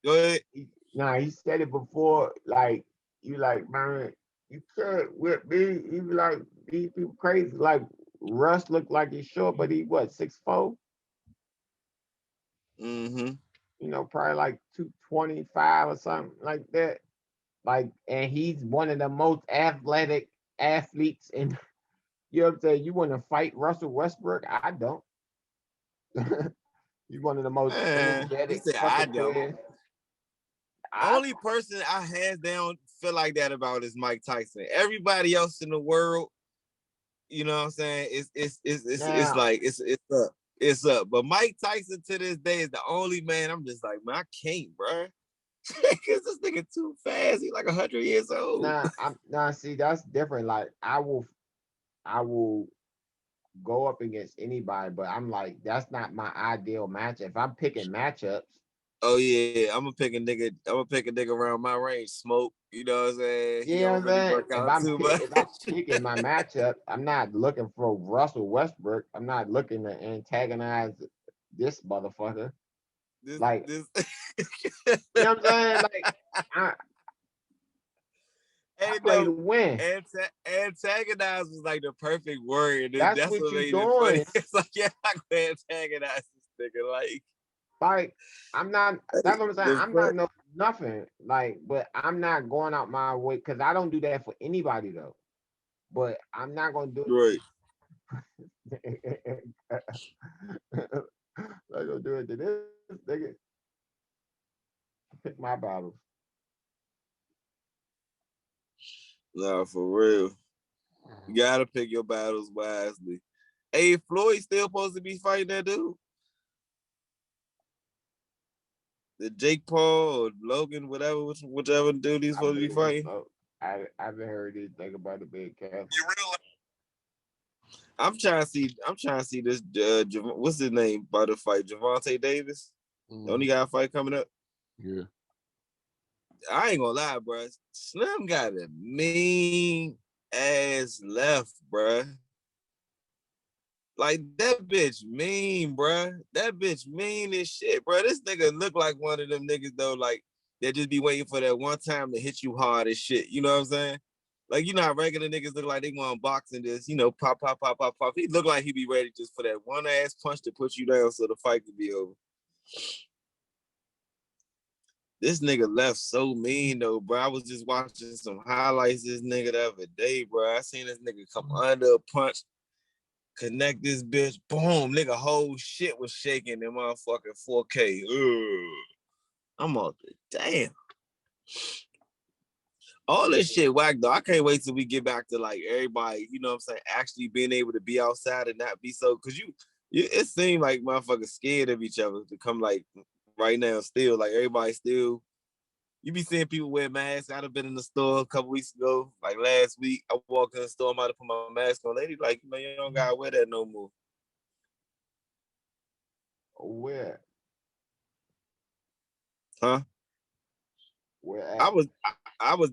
go ahead. nah, he said it before. Like you, like man, you can't with me. He be like these people crazy. Like Russ looked like he's short, but he what 6'4"? Mm-hmm. Probably like 225 or something like that. Like, and he's one of the most athletic athletes in. You know what I'm saying? You want to fight Russell Westbrook? I don't. He's one of the most He energetic said I fucking don't. players. I Only person I hands down feel like that about is Mike Tyson. Everybody else in the world, you know what I'm saying? It's now like it's up. It's up. But Mike Tyson to this day is the only man I'm just like, man, I can't, bro. Cause this nigga too fast. He's like 100 years old. see that's different. Like I will go up against anybody, but I'm like that's not my ideal match. If I'm picking matchups, Oh yeah, I'm gonna pick a nigga around my range, smoke. You know what I'm saying? you He know what don't I'm really saying? work out too much. If I'm picking my matchup, I'm not looking for Russell Westbrook. I'm not looking to antagonize this motherfucker. this Like, this you know what I'm saying? Like, I Hey play no, to win. antagonize was like the perfect word, and That's that's what what you made it funny. doing. It's like, yeah, I can antagonize this nigga. Like, I'm not. That's what I'm saying. The I'm fuck? not no nothing. Like, but I'm not going out my way because I don't do that for anybody though. But I'm not gonna do Right. it. Like, gonna do it to this nigga. Pick my battles. Nah, for real. You gotta pick your battles wisely. Hey, Floyd still supposed to be fighting that dude? The Jake Paul or Logan, whatever, whichever dude he's I supposed to be believe fighting. so. I haven't heard anything about the big cat. I'm trying to see. This. What's his name? By the fight, Javante Davis. Don't he got a fight coming up? Yeah. I ain't gonna lie, bro. Slim got a mean ass left, bro. Like that bitch mean, bro. That bitch mean as shit, bro. This nigga look like one of them niggas though, like they just be waiting for that one time to hit you hard as shit. You know what I'm saying? Like, you know how regular niggas look like they want boxing this, you know, pop, pop, pop, pop, pop. He look like he be ready just for that one ass punch to put you down so the fight could be over. This nigga left so mean though, bro. I was just watching some highlights this nigga the other day, bro. I seen this nigga come under a punch, connect this bitch, boom, nigga whole shit was shaking in motherfucking 4K. Ugh. I'm all the damn. All this shit whack though. I can't wait till we get back to like everybody, you know what I'm saying, actually being able to be outside and not be so, cause you it seemed like motherfuckers scared of each other to come like right now still. Like everybody still, you be seeing people wear masks. I'd have been in the store a couple weeks ago, like last week. I walked in the store, I might have put my mask on. Lady, like, man, you don't gotta wear that no more. Where? Huh? Where at? I was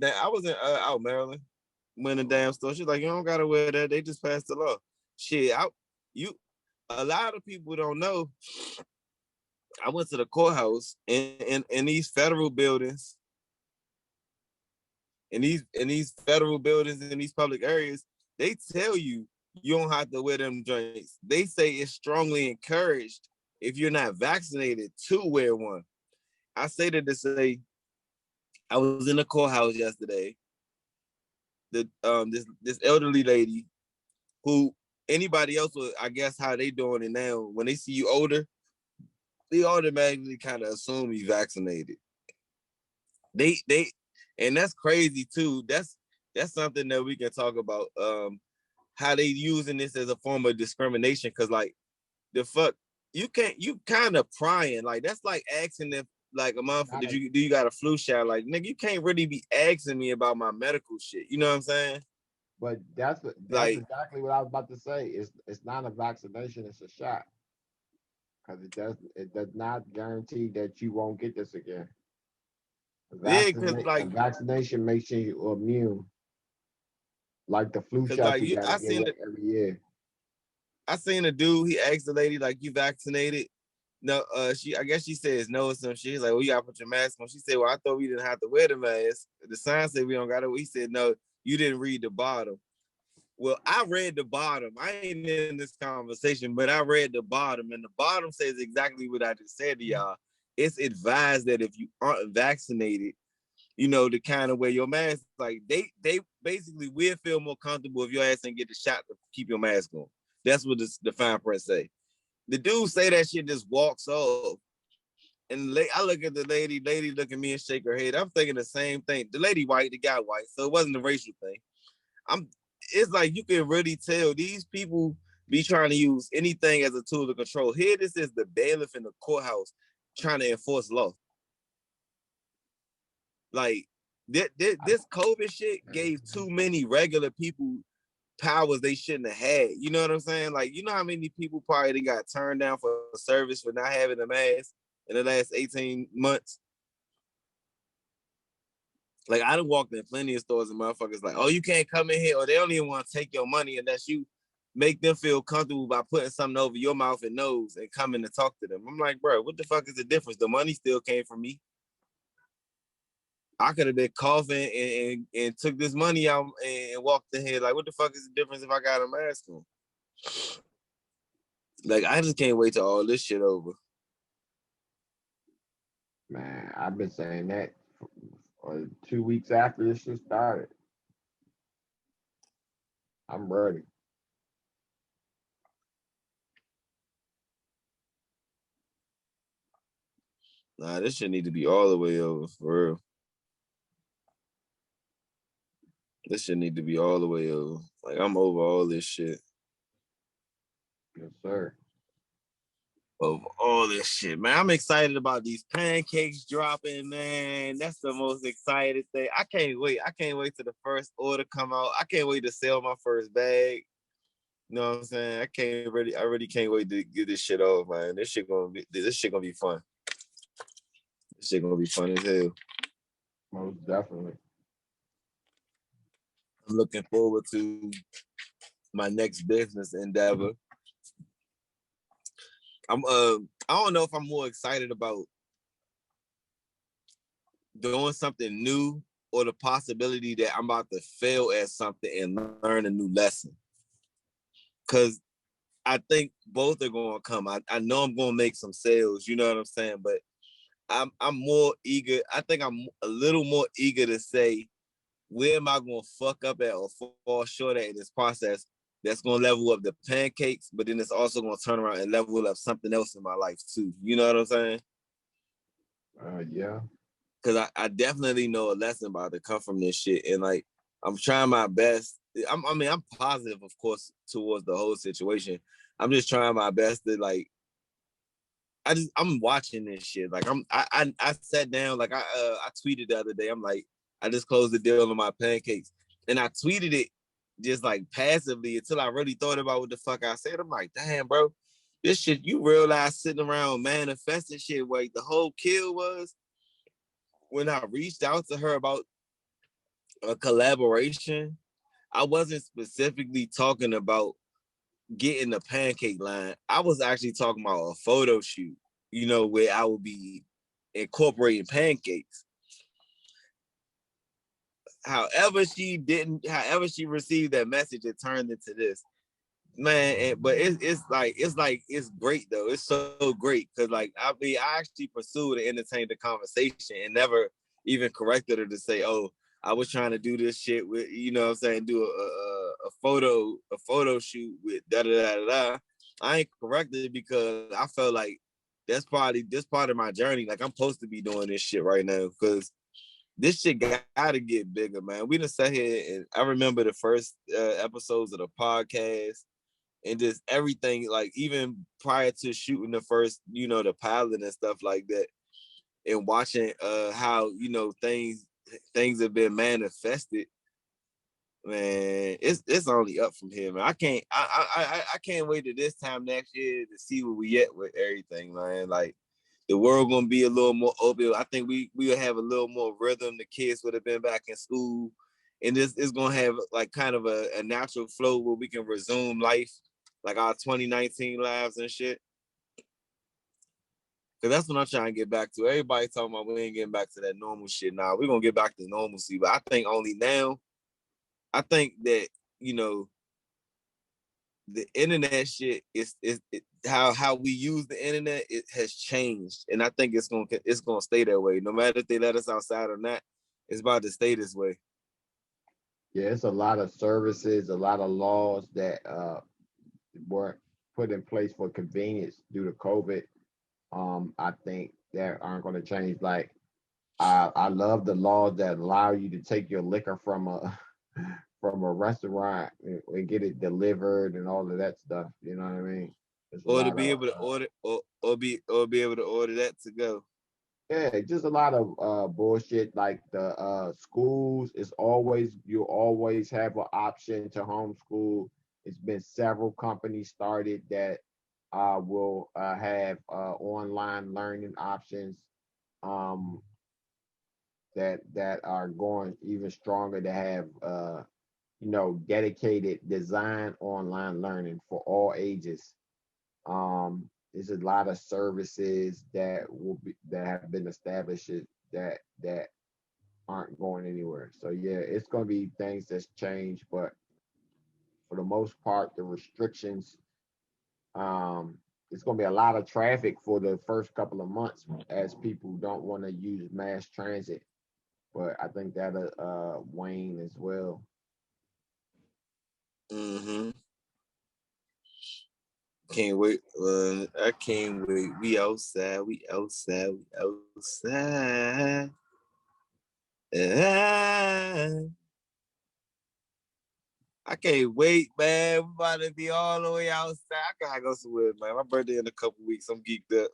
in out Maryland. Went in the damn store. She's like, you don't gotta wear that. They just passed the law. Shit, a lot of people don't know. I went to the courthouse in these federal buildings. In these federal buildings in these public areas, they tell you you don't have to wear them joints. They say it's strongly encouraged if you're not vaccinated to wear one. I say that to say, I was in the courthouse yesterday. This elderly lady who anybody else would, I guess how they doing it now, when they see you older, they automatically kind of assume you vaccinated. They and that's crazy too. That's something that we can talk about. How they using this as a form of discrimination, because like the fuck, you kind of prying. Like that's like asking if like a month do you got a flu shot? Like, nigga, you can't really be asking me about my medical shit. You know what I'm saying? But that's Like, exactly what I was about to say. It's not a vaccination, it's a shot. Because it does not guarantee that you won't get this again. yeah, cause A like, vaccination makes you immune, like the flu cause shot like you gotta get every year. I seen a dude, he asked the lady, like, you vaccinated? No, I guess she says no or some shit. He's like, well, you gotta put your mask on. She said, well, I thought we didn't have to wear the mask. The sign said we don't gotta. He said, no, you didn't read the bottom. Well, I read the bottom. I ain't in this conversation, but I read the bottom, and the bottom says exactly what I just said to y'all. It's advised that if you aren't vaccinated, you know, to kind of wear your mask. Like they basically will feel more comfortable if your ass ain't get the shot to keep your mask on. That's what the fine print say. The dude say that shit just walks off. And I look at the lady look at me and shake her head. I'm thinking the same thing. The lady white, the guy white, so it wasn't a racial thing. It's like you can really tell these people be trying to use anything as a tool to control. Here, this is the bailiff in the courthouse trying to enforce law. Like this COVID shit gave too many regular people powers they shouldn't have had. You know what I'm saying? Like, you know how many people probably got turned down for service for not having a mask in the last 18 months? Like, I done walked in plenty of stores and motherfuckers like, oh, you can't come in here, or they don't even want to take your money unless you make them feel comfortable by putting something over your mouth and nose and coming to talk to them. I'm like, bro, what the fuck is the difference? The money still came from me. I could have been coughing and took this money out and walked in here. Like, what the fuck is the difference if I got a mask on? Like, I just can't wait till all this shit over. Man, I've been saying that for 2 weeks after this shit started. I'm ready. Nah, this shit need to be all the way over, for real. This shit need to be all the way over. Like, I'm over all this shit. Yes, sir. Over all this shit, man. I'm excited about these pancakes dropping, man. That's the most excited thing. I can't wait. I can't wait till the first order come out. I can't wait to sell my first bag. You know what I'm saying? I really can't wait to get this shit off, man. This shit gonna be fun. This shit gonna be fun as hell. Most definitely. I'm looking forward to my next business endeavor. I don't know if I'm more excited about doing something new or the possibility that I'm about to fail at something and learn a new lesson. Cause I think both are gonna come. I know I'm gonna make some sales, you know what I'm saying? But I'm more eager. I think I'm a little more eager to say, where am I gonna fuck up at or fall short at in this process that's gonna level up the pancakes, but then it's also gonna turn around and level up something else in my life too. You know what I'm saying? Yeah. Cause I definitely know a lesson about to come from this shit. And like, I'm trying my best. I'm positive, of course, towards the whole situation. I'm just trying my best to like, I'm watching this shit. Like I sat down, like I tweeted the other day. I'm like, I just closed the deal on my pancakes. And I tweeted it just like passively until I really thought about what the fuck I said. I'm like, damn, bro, this shit, you realize sitting around manifesting shit like the whole kill was when I reached out to her about a collaboration, I wasn't specifically talking about getting the pancake line. I was actually talking about a photo shoot, you know, where I would be incorporating pancakes. However she received that message, it turned into this. Man, but it's great though. It's so great because like I actually pursued and entertained the conversation and never even corrected her to say, oh, I was trying to do this shit with, you know what I'm saying, do a photo shoot with da da da da. I ain't corrected because I felt like that's probably this part of my journey. Like I'm supposed to be doing this shit right now because this shit gotta get bigger, man. We done sat here and I remember the first episodes of the podcast and just everything, like even prior to shooting the first, you know, the pilot and stuff like that, and watching how, you know, things have been manifested, man, it's only up from here, man. I can't wait to this time next year to see where we at with everything, man. Like the world gonna be a little more open. I think we will have a little more rhythm. The kids would have been back in school, and this is gonna have like kind of a natural flow where we can resume life, like our 2019 lives and shit. Cause that's what I'm trying to get back to. Everybody talking about we ain't getting back to that normal shit. Now we're gonna get back to normalcy, but I think only now. I think that, you know, the internet shit is how we use the internet. It has changed, and I think it's gonna stay that way. No matter if they let us outside or not, it's about to stay this way. Yeah, it's a lot of services, a lot of laws that were put in place for convenience due to COVID. I think that aren't going to change. Like I love the laws that allow you to take your liquor from a from a restaurant and get it delivered and all of that stuff. You know what I mean? There's a Or to lot be of able to order be able to order that to go. yeah, just a lot of bullshit. Like the schools is always you always have an option to homeschool. It's been several companies started that will have online learning options um, that are going even stronger to have dedicated design online learning for all ages. There's a lot of services that have been established that aren't going anywhere. So yeah, it's going to be things that's changed, but for the most part, the restrictions. It's going to be a lot of traffic for the first couple of months as people don't want to use mass transit, but I think that'll wane as well. Mm-hmm. Can't wait. I can't wait. We outside. We outside. We outside. Ah. I can't wait, man. We're about to be all the way outside. I gotta go somewhere, man. My birthday in a couple weeks. I'm geeked up.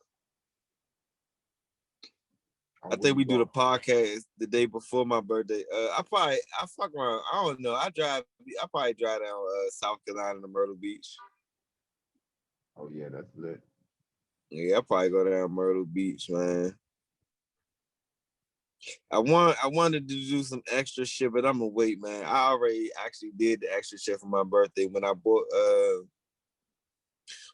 I think we do the podcast the day before my birthday. I fuck around. I don't know. I probably drive down South Carolina to Myrtle Beach. Oh yeah, that's lit. Yeah, I probably go down Myrtle Beach, man. I wanted to do some extra shit, but I'm gonna wait, man. I already actually did the extra shit for my birthday when I bought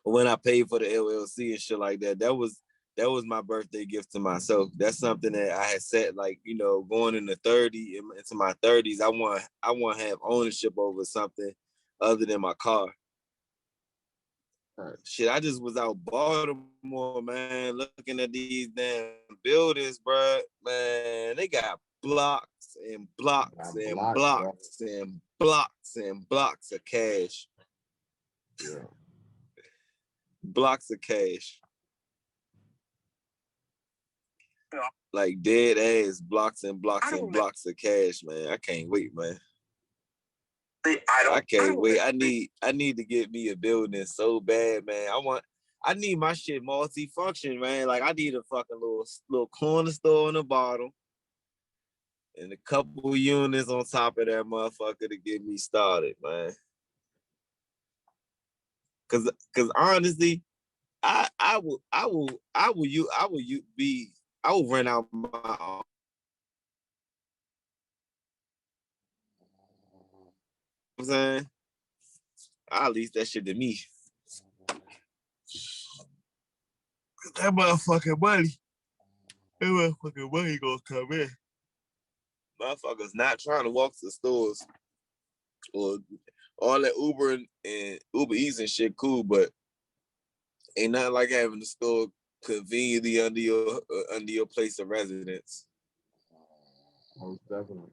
when I paid for the LLC and shit like that. That was my birthday gift to myself. That's something that I had said, like, you know, going into my 30s, I want to have ownership over something other than my car. Right. Shit, I just was out Baltimore, man, looking at these damn buildings, bro. Man, they got blocks and blocks and blocks and blocks and blocks of cash. Yeah. Blocks of cash. Like dead ass blocks and blocks and blocks of cash, man. I can't wait, man. I can't wait. I need to get me a building so bad, man. I need my shit multi-function, man. Like I need a fucking little corner store on the bottom and a couple units on top of that motherfucker to get me started, man. Cause honestly, I will rent out my I'm saying, I'll lease that shit to me. That motherfucking money gonna come in. Motherfuckers not trying to walk to the stores or all that Uber and Uber Eats and shit cool, but ain't nothing like having the store conveniently under your place of residence. Most definitely.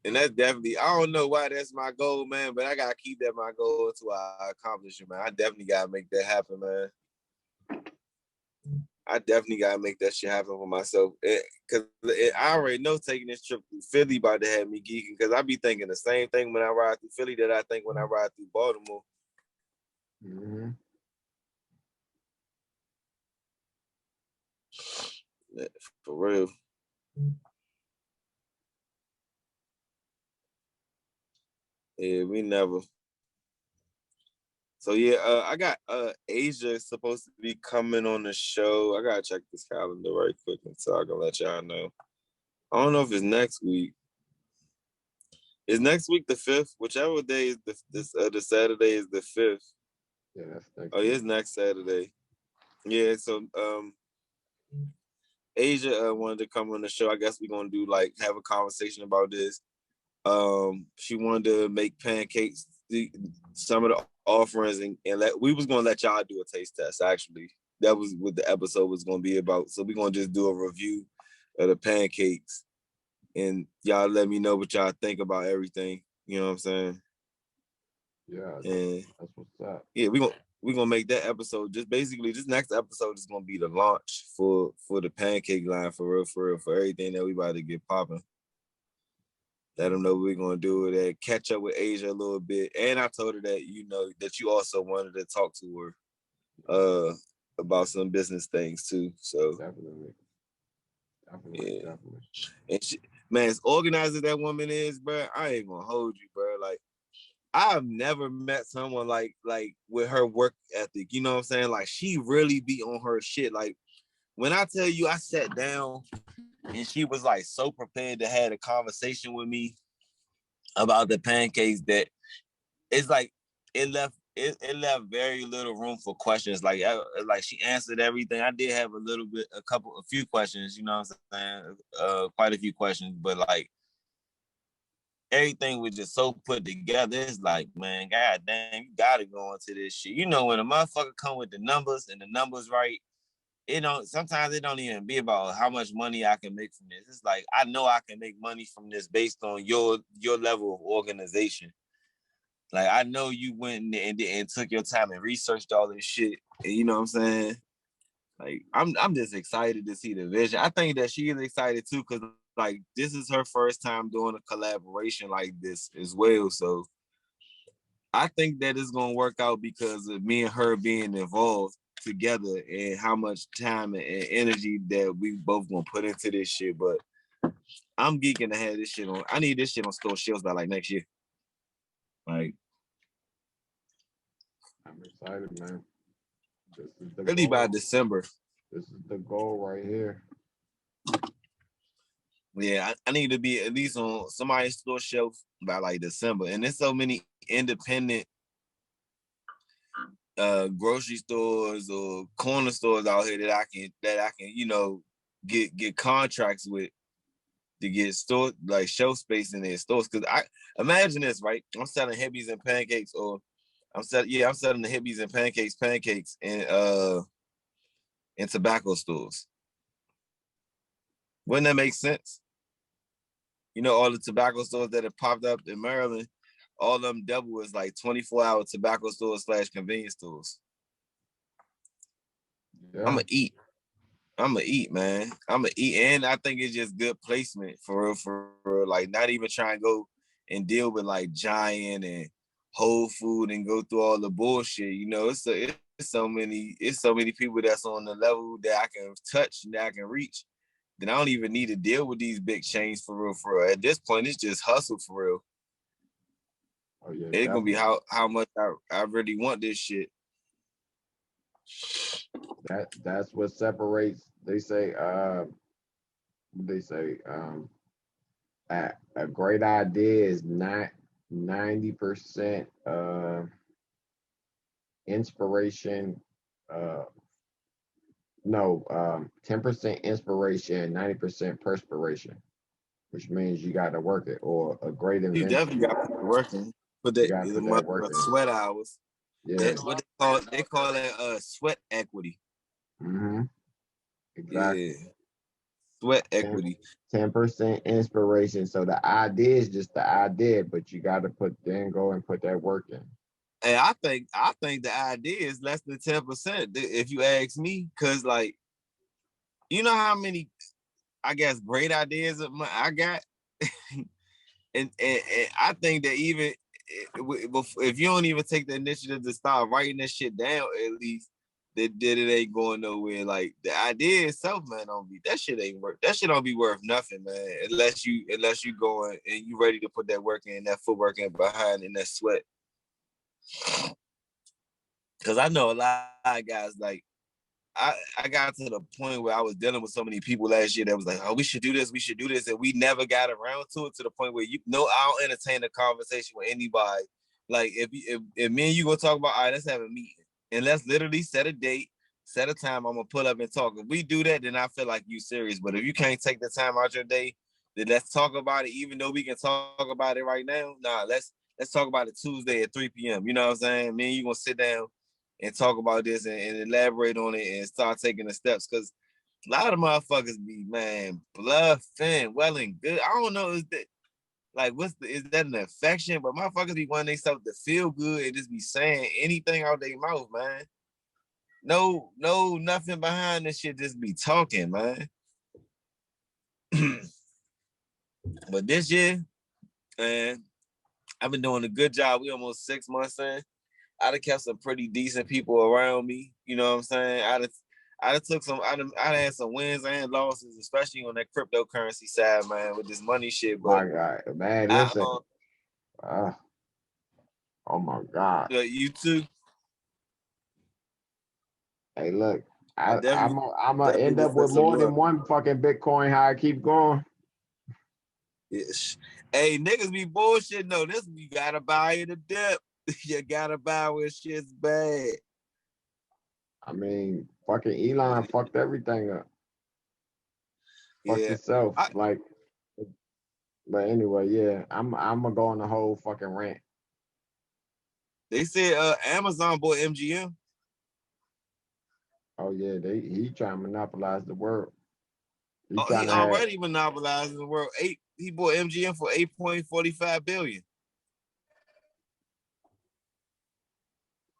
And that's definitely, I don't know why that's my goal, man, but I gotta keep that my goal until I accomplish it, man. I definitely gotta make that happen, man. I definitely gotta make that shit happen for myself. Cause I already know taking this trip through Philly about to have me geeking, cause I be thinking the same thing when I ride through Philly that I think when I ride through Baltimore. Mm-hmm. Yeah, for real. Yeah, we never. So yeah, I got Asia supposed to be coming on the show. I gotta check this calendar right quick so I can let y'all know. I don't know if it's next week. Is next week the 5th? Whichever day is the Saturday is the 5th. Yeah, that's next. Oh, yeah, it's next Saturday. Yeah, so Asia wanted to come on the show. I guess we're gonna have a conversation about this. She wanted to make pancakes, some of the offerings, and we was gonna let y'all do a taste test. Actually, that was what the episode was gonna be about. So we're gonna just do a review of the pancakes, and y'all let me know what y'all think about everything. You know what I'm saying? Yeah, and that's what's up. Yeah, we're gonna make that episode. Just basically, this next episode is gonna be the launch for the pancake line, for real, for everything that we about to get popping. Let them know what we're gonna do that. Catch up with Asia a little bit, and I told her that that you also wanted to talk to her about some business things too. So definitely. And she, man, as organized as that woman is, bro, I ain't gonna hold you, bro. Like I've never met someone like with her work ethic. You know what I'm saying? Like she really be on her shit. Like when I tell you, I sat down and she was like so prepared to have a conversation with me about the pancakes that it's like it left very little room for questions. Like she answered everything. I did have a few questions. You know what I'm saying? Quite a few questions, but like everything was just so put together. It's like, man, god damn, you gotta go into this shit. You know, when a motherfucker come with the numbers and the numbers right, sometimes it don't even be about how much money I can make from this. It's like, I know I can make money from this based on your level of organization. Like, I know you went and took your time and researched all this shit. And you know what I'm saying? Like, I'm just excited to see the vision. I think that she is excited too, because like this is her first time doing a collaboration like this as well. So I think that it's gonna work out because of me and her being involved together and how much time and energy that we both gonna put into this shit. But I'm geeking to have this shit on. I need this shit on store shelves by like next year. Like, I'm excited, man. This is the really goal. by December. This is the goal right here. Yeah, I need to be at least on somebody's store shelf by like December. And there's so many independent grocery stores or corner stores out here that I can, you know, get contracts with to get store like shelf space in their stores. Cause I imagine this, right? I'm selling hippies and pancakes, or I'm selling the hippies and pancakes in tobacco stores. Wouldn't that make sense? You know, all the tobacco stores that have popped up in Maryland, all of them double is like 24-hour tobacco stores / convenience stores. Yeah. I'm gonna eat, man. I'm gonna eat, and I think it's just good placement for real. Like, not even trying to go and deal with like Giant and Whole Food and go through all the bullshit. You know, it's so many people that's on the level that I can touch and that I can reach. Then I don't even need to deal with these big chains for real. For real. At this point, it's just hustle for real. Oh yeah. It's gonna be how much I really want this shit. That's what separates. They say a great idea is not 90% inspiration. 10% inspiration, 90% perspiration, which means you got to work it. Or a great You invention, definitely got to put working. Put you that got to the put that work mother in. sweat hours. Yeah. What they call it sweat equity. Mm-hmm. Exactly. Yeah. Sweat equity. 10% inspiration. So the idea is just the idea, but you got to put that work in. And I think the idea is less than 10%, if you ask me, because like, you know how many, I guess, great ideas I got, and I think that even if you don't even take the initiative to start writing this shit down, at least that it ain't going nowhere. Like, the idea itself, man, that shit don't be worth nothing, man, unless you going and you ready to put that work in, that footwork in behind, and that sweat. Because I know a lot of guys, like, I got to the point where I was dealing with so many people last year that was like, oh, we should do this, and we never got around to it, to the point where I'll entertain a conversation with anybody. Like, if me and you gonna talk about, all right, let's have a meeting and let's literally set a date, set a time. I'm gonna pull up and talk. If we do that, then I feel like you serious. But if you can't take the time out your day, then let's talk about it. Even though we can talk about it right now, nah, let's talk about it Tuesday at 3 p.m. You know what I'm saying? Me and you gonna sit down and talk about this and elaborate on it and start taking the steps. Because a lot of motherfuckers be, man, bluffing, well and good. I don't know, is that like, is that an affection? But motherfuckers be wanting themselves to feel good and just be saying anything out their mouth, man. No, nothing behind this shit, just be talking, man. But this year, man, I've been doing a good job. We almost 6 months in. I'd have kept some pretty decent people around me. You know what I'm saying? I'd had some wins and losses, especially on that cryptocurrency side, man, with this money shit. But My God, man, listen. Oh my God. You too. Hey, look, I'm gonna definitely end up with more than one fucking Bitcoin. How I keep going? Yes. Hey, niggas be bullshit. No, this you gotta buy the dip. You gotta buy when shit's bad. I mean, fucking Elon fucked everything up. Fucked himself. But anyway, yeah, I'm gonna go on the whole fucking rant. They said Amazon bought MGM. Oh yeah, he trying to monopolize the world. He already monopolizing the world. He bought MGM for $8.45 billion.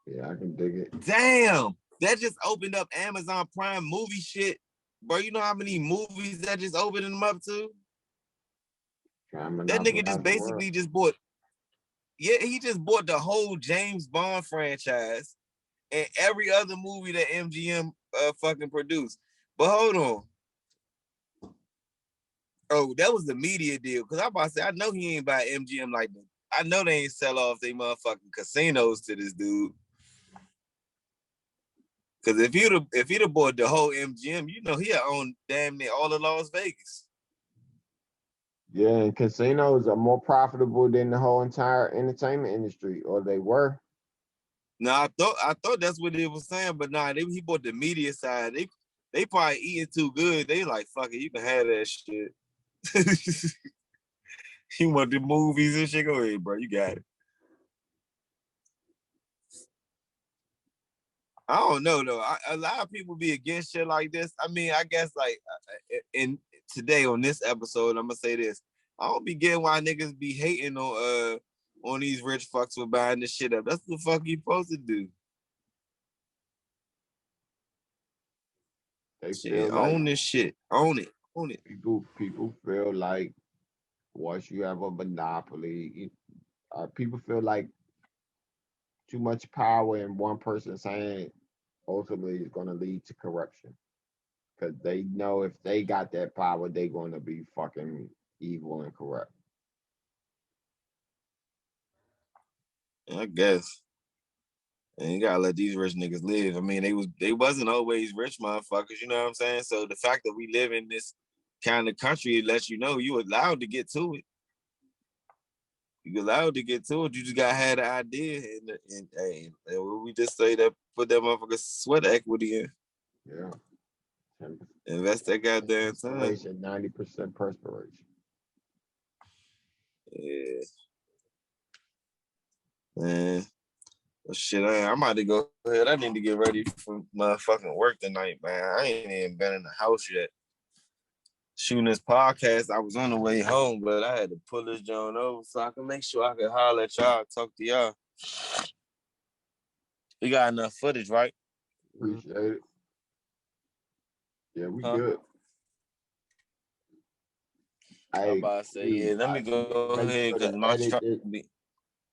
Yeah, I can dig it. Damn, that just opened up Amazon Prime movie shit, bro. You know how many movies that just opened them up to? That nigga just basically just bought. he just bought the whole James Bond franchise and every other movie that MGM fucking produced. But hold on. Oh, that was the media deal. Cause I'm about to say, I know he ain't buy MGM like that. I know they ain't sell off they motherfucking casinos to this dude. Cause if he'd have bought the whole MGM, you know he'd own damn near all of Las Vegas. Yeah, and casinos are more profitable than the whole entire entertainment industry, or they were. No, I thought that's what they was saying, but nah, he bought the media side. They probably eating too good. They like, fuck it, you can have that shit. You want the movies and shit? Go ahead, bro. You got it. I don't know though. A lot of people be against shit like this. I mean, I guess like in today on this episode, I'm gonna say this. I don't be getting why niggas be hating on these rich fucks for buying this shit up. That's what the fuck you supposed to do. They Shit, feel like own this shit. Own it. Own it. people feel like once you have a monopoly, people feel like too much power in one person's hand ultimately is going to lead to corruption. Because they know if they got that power, they're going to be fucking evil and corrupt. I guess. And you gotta let these rich niggas live. I mean, they wasn't always rich motherfuckers, you know what I'm saying? So the fact that we live in this kind of country, it lets you know you allowed to get to it. You allowed to get to it. You just gotta have the idea, and we just say that put that motherfucker sweat equity in. Yeah. 10% Invest that goddamn time. 90% perspiration. Yeah. Man. Well, shit, I'm about to go ahead. I need to get ready for motherfucking work tonight, man. I ain't even been in the house yet. Shooting this podcast, I was on the way home, but I had to pull this joint over so I can make sure I can holler at y'all, talk to y'all. We got enough footage, right? Appreciate it. Yeah, we Huh? good. I'm about to say, yeah, let me go ahead because my truck be.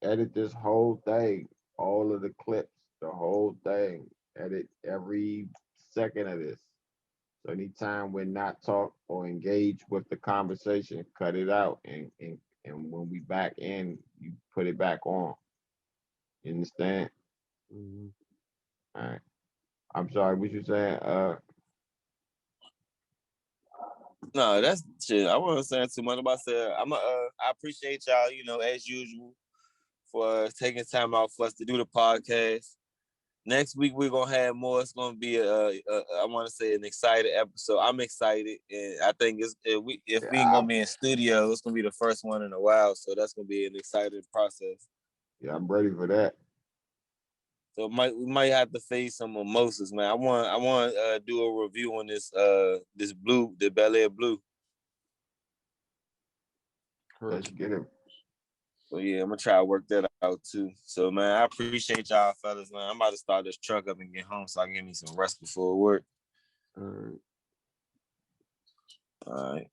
Edit this whole thing, all of the clips, the whole thing. Edit every second of this. So anytime we're not talk or engage with the conversation, cut it out, and when we back in, you put it back on. You understand? Mm-hmm. All right. I'm sorry, what you saying? No, that's shit. I wasn't saying too much about that. I appreciate y'all, you know, as usual, for taking time out for us to do the podcast. Next week we're gonna have more. It's gonna be I want to say an excited episode. I'm excited, and I think if we ain't gonna be in studio, it's gonna be the first one in a while. So that's gonna be an exciting process. Yeah, I'm ready for that. So we might have to face some mimosas, man. I want to do a review on this blue, the Bel Air Blue. Let's get it. So yeah, I'm gonna try to work that out too. So man, I appreciate y'all fellas, man. I'm about to start this truck up and get home so I can get me some rest before work. All right. All right.